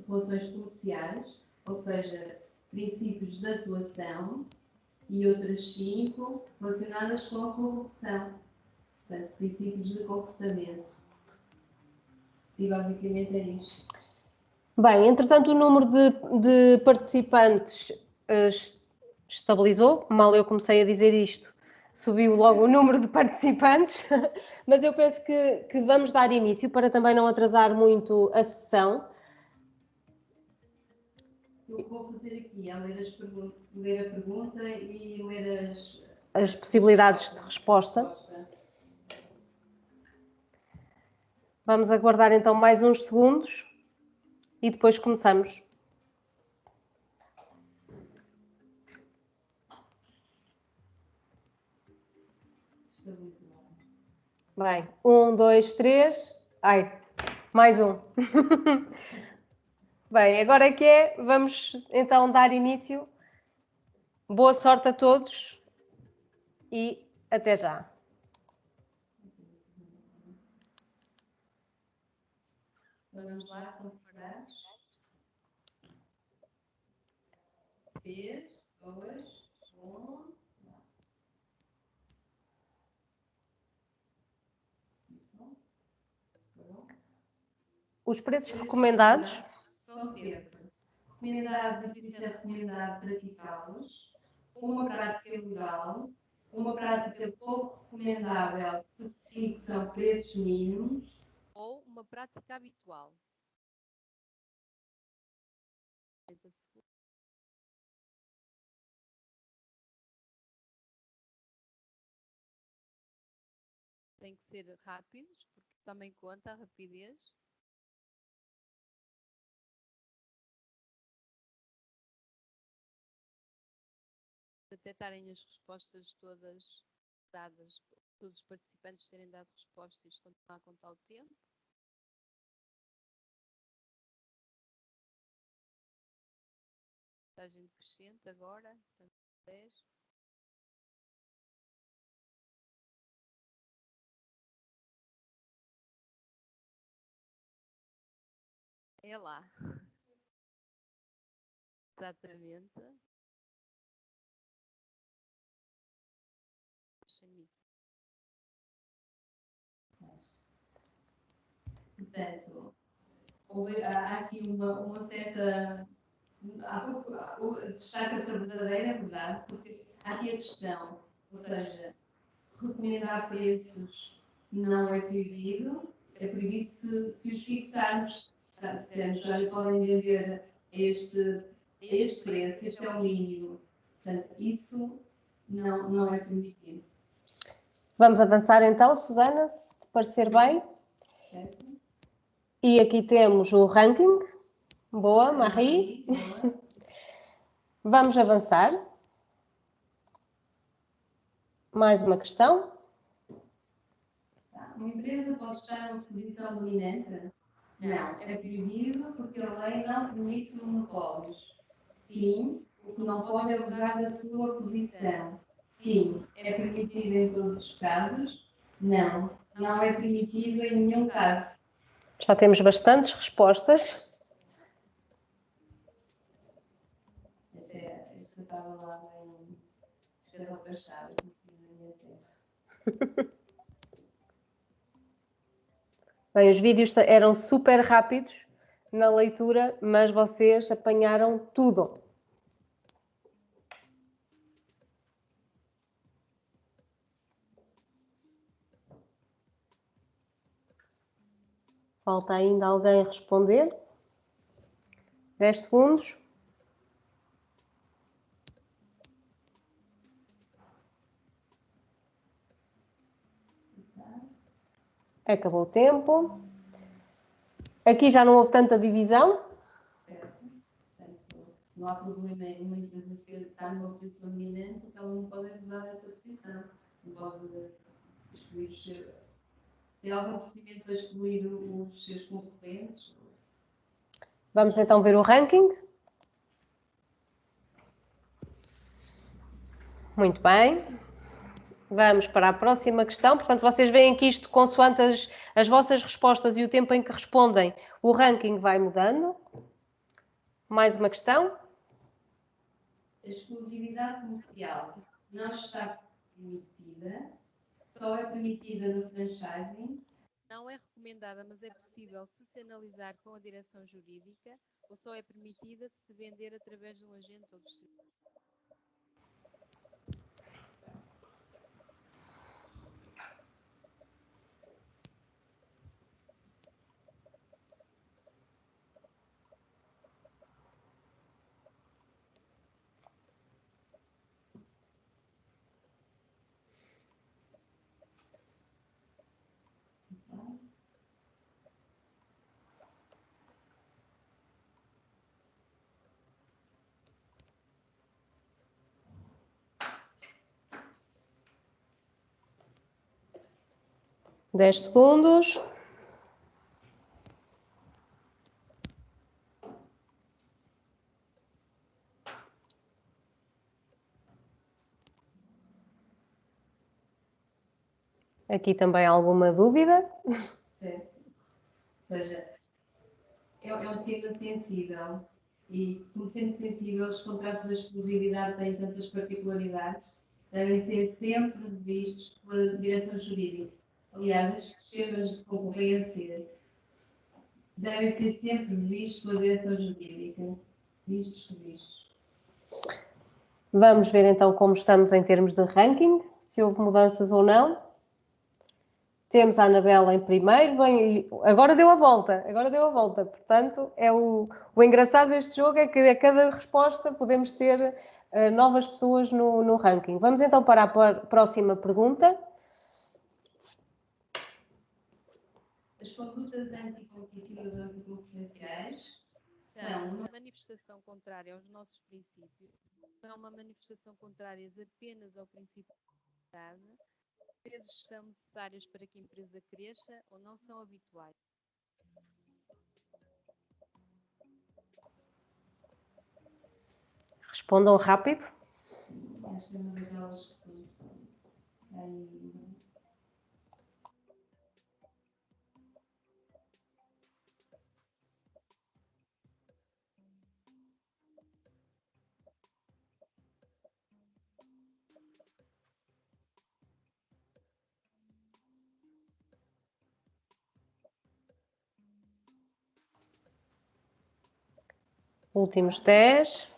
relações comerciais, ou seja, princípios de atuação, e outras 5 relacionadas com a corrupção, portanto, princípios de comportamento. E basicamente é isto. Bem, entretanto o número de participantes estabilizou, mal eu comecei a dizer isto, subiu logo o número de participantes, mas eu penso que vamos dar início para também não atrasar muito a sessão. Eu vou fazer aqui, ler a pergunta e ler as possibilidades de resposta. Vamos aguardar então mais uns segundos e depois começamos. Bem, 1, 2, 3. Ai, mais um. Bem, agora é que é, vamos então dar início. Boa sorte a todos e até já. Vamos lá, estão preparados? 3, 2, 1. Os preços recomendados são sempre recomendados e por isso é recomendado praticá-los, uma prática ilegal, uma prática pouco recomendável se se fixam preços mínimos ou uma prática habitual. Tem que ser rápidos, porque também conta a rapidez. Detectarem as respostas todas dadas, todos os participantes terem dado respostas e continuar a contar o tempo. Contagem decrescente agora, 10. É lá. Exatamente. Portanto, há aqui uma certa... Há pouco destaca-se a verdadeira verdade, porque há aqui a questão, ou seja, recomendar preços não é proibido, é proibido se os fixarmos, se já lhe podem vender este preço, este é o mínimo. Portanto, isso não é permitido. Vamos avançar então, Susana, se te parecer bem. Certo? E aqui temos o ranking. Boa, Marie. Boa. Vamos avançar. Mais uma questão. Uma empresa pode estar numa posição dominante Não, é proibido porque a lei não permite monopólios. Sim, o que não pode é usar da sua posição. Sim, é permitido em todos os casos. Não, não é permitido em nenhum caso. Já temos bastantes respostas. Este que eu estava lá em Estrela Pastada, na minha terra. Bem, os vídeos eram super rápidos na leitura, mas vocês apanharam tudo. Falta ainda alguém responder. 10 segundos. Acabou o tempo. Aqui já não houve tanta divisão. Certo. Portanto, não há problema em uma empresa estar numa posição dominante, porque ela não pode abusar dessa posição. Não pode excluir os seus. Ter algum procedimento para excluir os seus concorrentes? Vamos então ver o ranking. Muito bem. Vamos para a próxima questão. Portanto, vocês veem que isto, consoante as vossas respostas e o tempo em que respondem, o ranking vai mudando. Mais uma questão. A exclusividade comercial não está permitida, só é permitida no franchising. Não é recomendada, mas é possível se se analisar com a direção jurídica, ou só é permitida se se vender através de um agente ou distribuidor. Dez segundos. Aqui também alguma dúvida? Certo. Ou seja, é um tema sensível e, como sendo sensível, os contratos de exclusividade têm tantas particularidades, devem ser sempre revistos pela direção jurídica. Aliás, os sistemas de concorrência devem ser sempre revistos pela direção jurídica. Revistos. Vamos ver então como estamos em termos de ranking, se houve mudanças ou não. Temos a Anabela em primeiro, bem, agora deu a volta, portanto, o engraçado deste jogo é que a cada resposta podemos ter novas pessoas no ranking. Vamos então para a próxima pergunta. As condutas anticompetitivas ou anticoncorrenciais são uma manifestação contrária aos nossos princípios, são uma manifestação contrária apenas ao princípio de igualdade, às vezes são necessárias para que a empresa cresça ou não são habituais. Respondam rápido. Esta é uma daquelas que Últimos 10.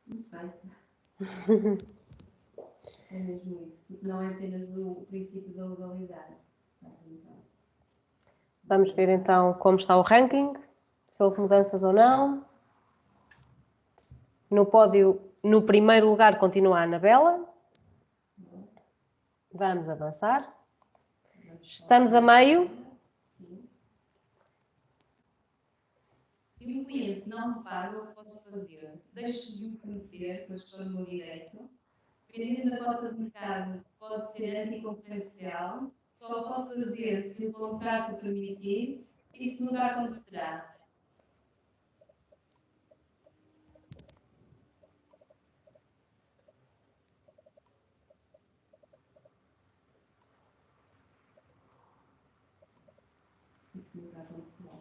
Muito bem. É mesmo isso, porque não é apenas o princípio da legalidade. Vamos ver então como está o ranking, se houve mudanças ou não. No pódio, no primeiro lugar, continua a Anabela. Vamos avançar. Estamos a meio. Se o cliente não me paga, o que posso fazer? Deixo de o fornecer, pois estou no meu direito. Dependendo da cota de mercado, pode ser anticoncorrencial. Só posso fazer se o contrato permitir. Isso nunca acontecerá. Isso nunca acontecerá.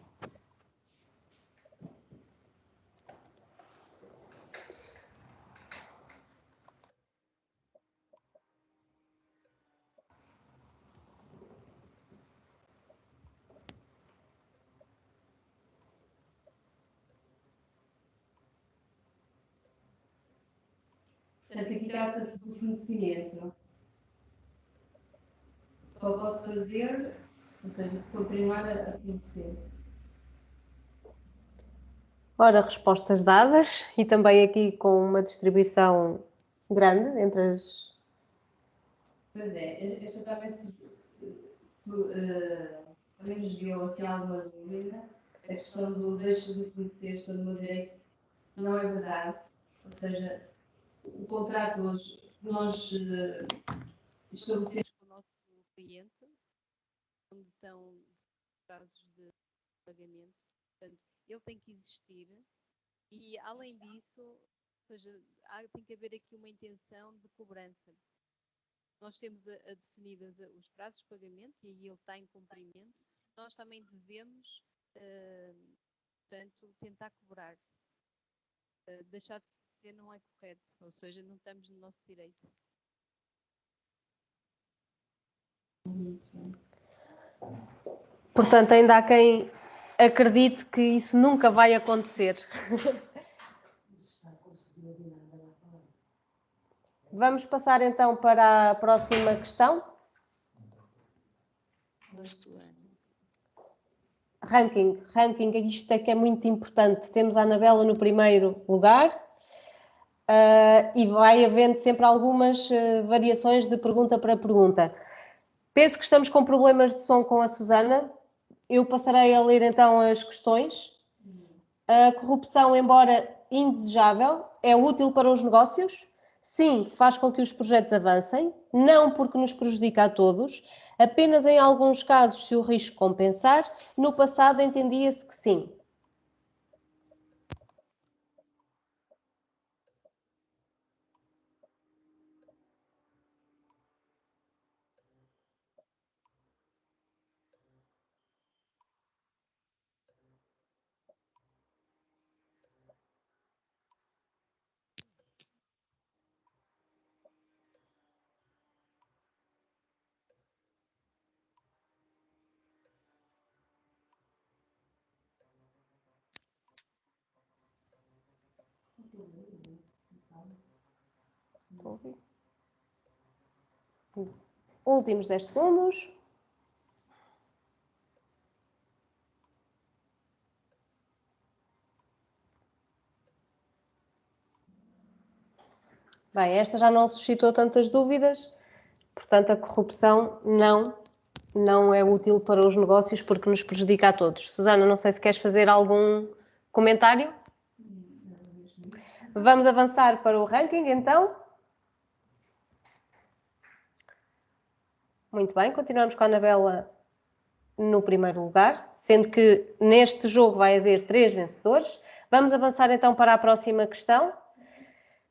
Portanto, aqui trata-se do fornecimento. Só posso fazer, ou seja, se continuar a fornecer. Ora, respostas dadas e também aqui com uma distribuição grande entre as... Pois é, esta talvez também nos deu assim alguma dúvida. A questão do deixo de fornecer, estou no meu direito, não é verdade. Ou seja, o contrato nós estabelecemos Com o nosso cliente, onde estão prazos de pagamento, portanto, ele tem que existir e, além disso, ou seja, tem que haver aqui uma intenção de cobrança. Nós temos definidas os prazos de pagamento e aí ele está em cumprimento. Nós também devemos, portanto, tentar cobrar. Deixar de fornecer não é correto, ou seja, não estamos no nosso direito. Portanto, ainda há quem acredite que isso nunca vai acontecer. Vamos passar então para a próxima questão. Ranking, isto é que é muito importante. Temos a Anabela no primeiro lugar e vai havendo sempre algumas variações de pergunta para pergunta. Penso que estamos com problemas de som com a Susana. Eu passarei a ler então as questões. A corrupção, embora indesejável, é útil para os negócios? Sim, faz com que os projetos avancem. Não, porque nos prejudica a todos. Apenas em alguns casos, se o risco compensar. No passado, entendia-se que sim. Últimos 10 segundos. Bem, esta já não suscitou tantas dúvidas, portanto a corrupção não é útil para os negócios porque nos prejudica a todos. Susana, não sei se queres fazer algum comentário? Vamos avançar para o ranking, então. Muito bem, continuamos com a Anabela no primeiro lugar, sendo que neste jogo vai haver 3 vencedores. Vamos avançar então para a próxima questão.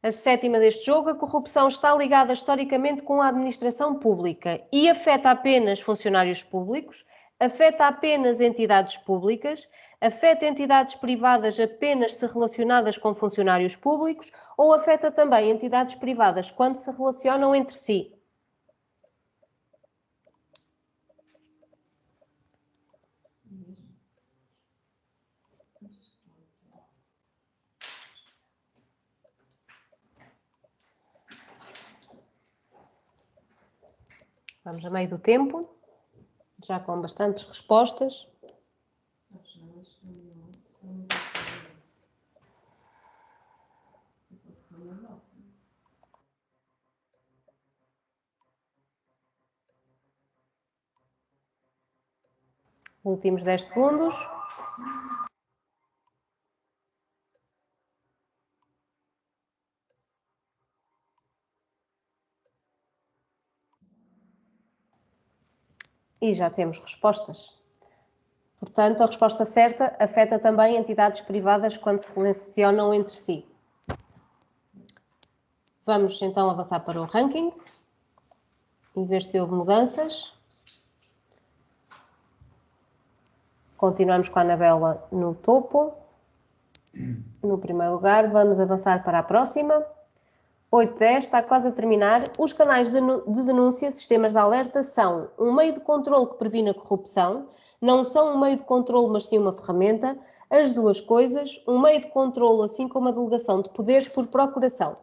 A 7ª deste jogo, a corrupção está ligada historicamente com a administração pública e afeta apenas funcionários públicos, afeta apenas entidades públicas, afeta entidades privadas apenas se relacionadas com funcionários públicos ou afeta também entidades privadas quando se relacionam entre si. Vamos a meio do tempo, já com bastantes respostas. Últimos 10 segundos. E já temos respostas. Portanto, a resposta certa afeta também entidades privadas quando se relacionam entre si. Vamos então avançar para o ranking e ver se houve mudanças. Continuamos com a Anabela no topo, no primeiro lugar. Vamos avançar para a próxima. 8-10, está quase a terminar. Os canais de denúncia, sistemas de alerta, são um meio de controle que previne a corrupção, não são um meio de controle, mas sim uma ferramenta. As duas coisas, um meio de controle, assim como a delegação de poderes por procuração.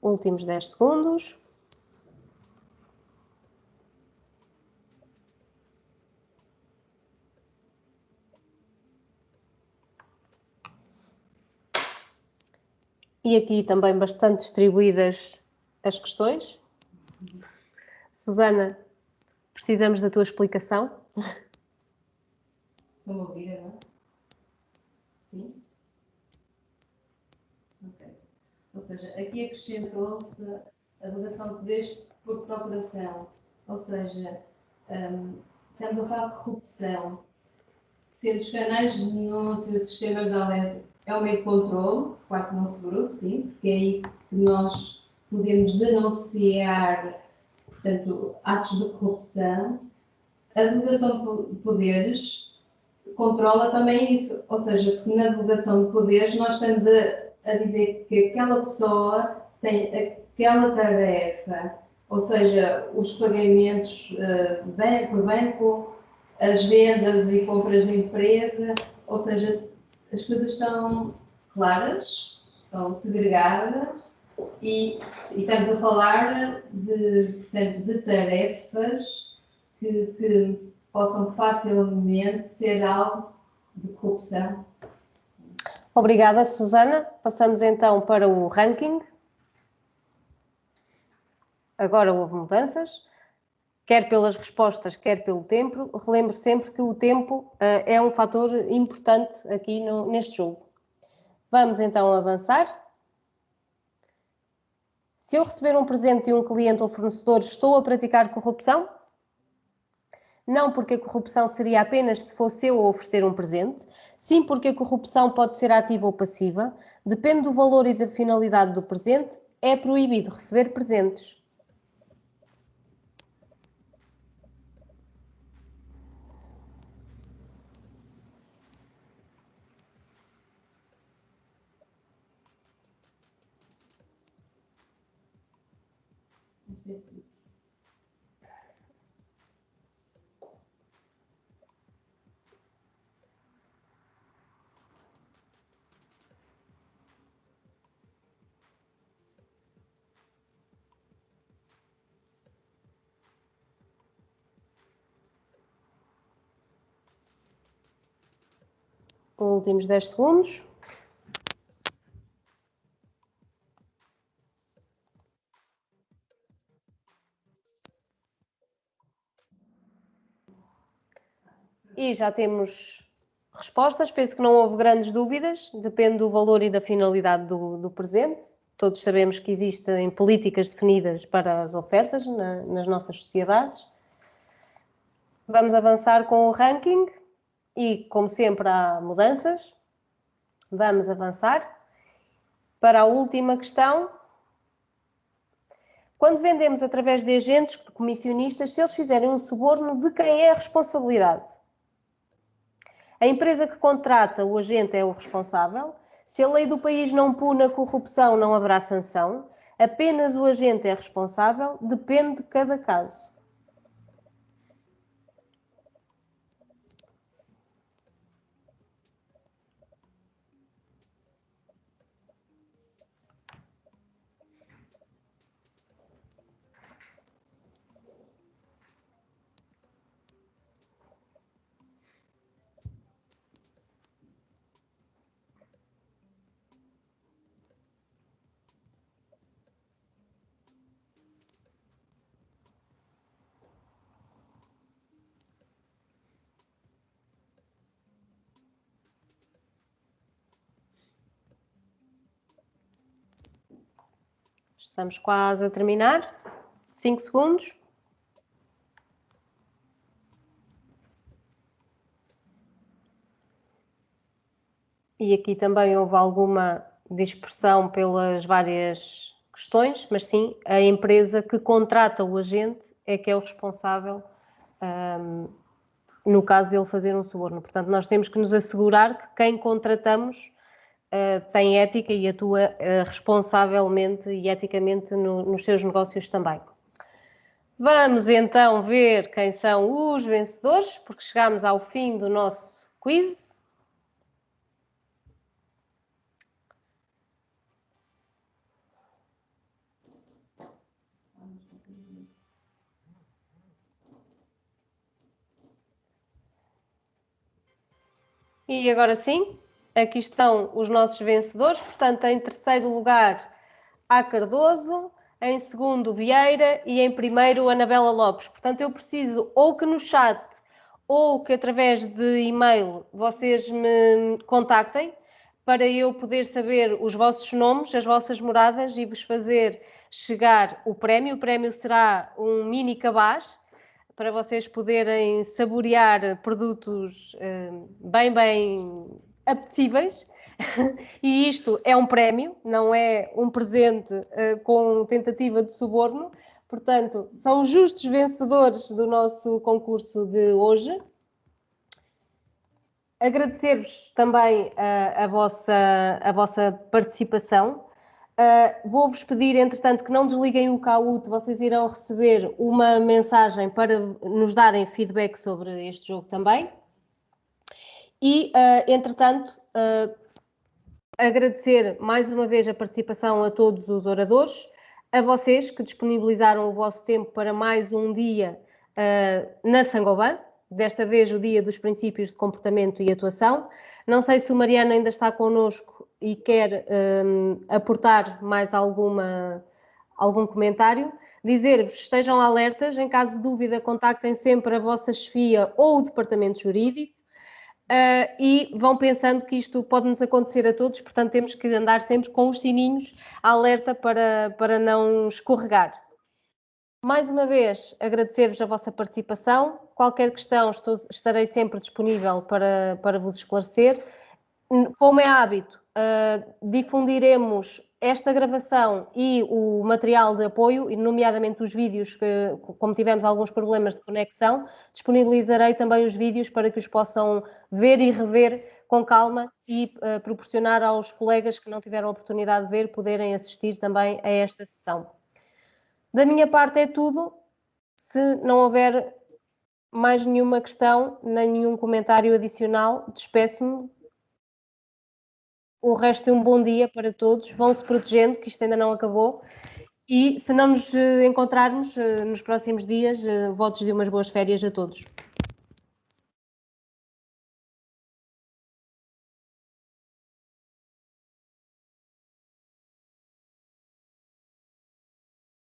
Últimos 10 segundos. E aqui também bastante distribuídas as questões. Susana, precisamos da tua explicação. Estão a ouvir agora? Sim? Ok. Ou seja, aqui acrescentou-se a delegação de poderes por procuração. Ou seja, estamos a falar de corrupção. Sendo os canais de denúncia, sistemas de alerta, é um meio de controle, por parte do nosso grupo, sim, porque é aí que nós podemos denunciar, portanto, atos de corrupção. A delegação de poderes controla também isso, ou seja, porque na delegação de poderes nós estamos a dizer que aquela pessoa tem aquela tarefa, ou seja, os pagamentos banco por banco, as vendas e compras de empresa, ou seja, as coisas estão claras, estão segregadas e estamos a falar portanto, de tarefas que possam facilmente ser alvo de corrupção. Obrigada, Susana. Passamos então para o ranking. Agora houve mudanças, quer pelas respostas, quer pelo tempo. Relembro sempre que o tempo é um fator importante aqui neste jogo. Vamos então avançar. Se eu receber um presente de um cliente ou fornecedor, estou a praticar corrupção? Não porque a corrupção seria apenas se fosse eu a oferecer um presente, sim porque a corrupção pode ser ativa ou passiva, depende do valor e da finalidade do presente, é proibido receber presentes. Últimos 10 segundos. E já temos respostas, penso que não houve grandes dúvidas, depende do valor e da finalidade do presente. Todos sabemos que existem políticas definidas para as ofertas nas nossas sociedades. Vamos avançar com o ranking e, como sempre, há mudanças. Vamos avançar para a última questão. Quando vendemos através de agentes, de comissionistas, se eles fizerem um suborno, de quem é a responsabilidade? A empresa que contrata o agente é o responsável. Se a lei do país não pune a corrupção, não haverá sanção. Apenas o agente é responsável, depende de cada caso. Estamos quase a terminar. 5 segundos. E aqui também houve alguma dispersão pelas várias questões, mas sim, a empresa que contrata o agente é que é o responsável no caso dele fazer um suborno. Portanto, nós temos que nos assegurar que quem contratamos tem ética e atua responsavelmente e eticamente nos seus negócios também. Vamos então ver quem são os vencedores, porque chegamos ao fim do nosso quiz. E agora sim, aqui estão os nossos vencedores. Portanto, em terceiro lugar, A. Cardoso, em segundo, Vieira e em primeiro, Anabela Lopes. Portanto, eu preciso ou que no chat ou que através de e-mail vocês me contactem para eu poder saber os vossos nomes, as vossas moradas e vos fazer chegar o prémio. O prémio será um mini cabaz para vocês poderem saborear produtos bem apetecíveis. E isto é um prémio, não é um presente com tentativa de suborno. Portanto, são os justos vencedores do nosso concurso de hoje. Agradecer-vos também a vossa participação. Vou-vos pedir, entretanto, que não desliguem o Kahoot, vocês irão receber uma mensagem para nos darem feedback sobre este jogo também. E, entretanto, agradecer mais uma vez a participação a todos os oradores, a vocês que disponibilizaram o vosso tempo para mais um dia na Saint-Gobain, desta vez o dia dos princípios de comportamento e atuação. Não sei se o Mariano ainda está connosco e quer aportar mais algum comentário. Dizer-vos, estejam alertas, em caso de dúvida, contactem sempre a vossa chefia ou o departamento jurídico. E vão pensando que isto pode nos acontecer a todos, portanto temos que andar sempre com os sininhos alerta para não escorregar. Mais uma vez, agradecer-vos a vossa participação. Qualquer questão, estarei sempre disponível para vos esclarecer. Como é hábito, difundiremos esta gravação e o material de apoio, nomeadamente os vídeos, que, como tivemos alguns problemas de conexão, disponibilizarei também os vídeos para que os possam ver e rever com calma e proporcionar aos colegas que não tiveram a oportunidade de ver, poderem assistir também a esta sessão. Da minha parte é tudo. Se não houver mais nenhuma questão, nem nenhum comentário adicional, despeço-me. O resto é um bom dia para todos. Vão-se protegendo, que isto ainda não acabou. E se não nos encontrarmos nos próximos dias, votos de umas boas férias a todos.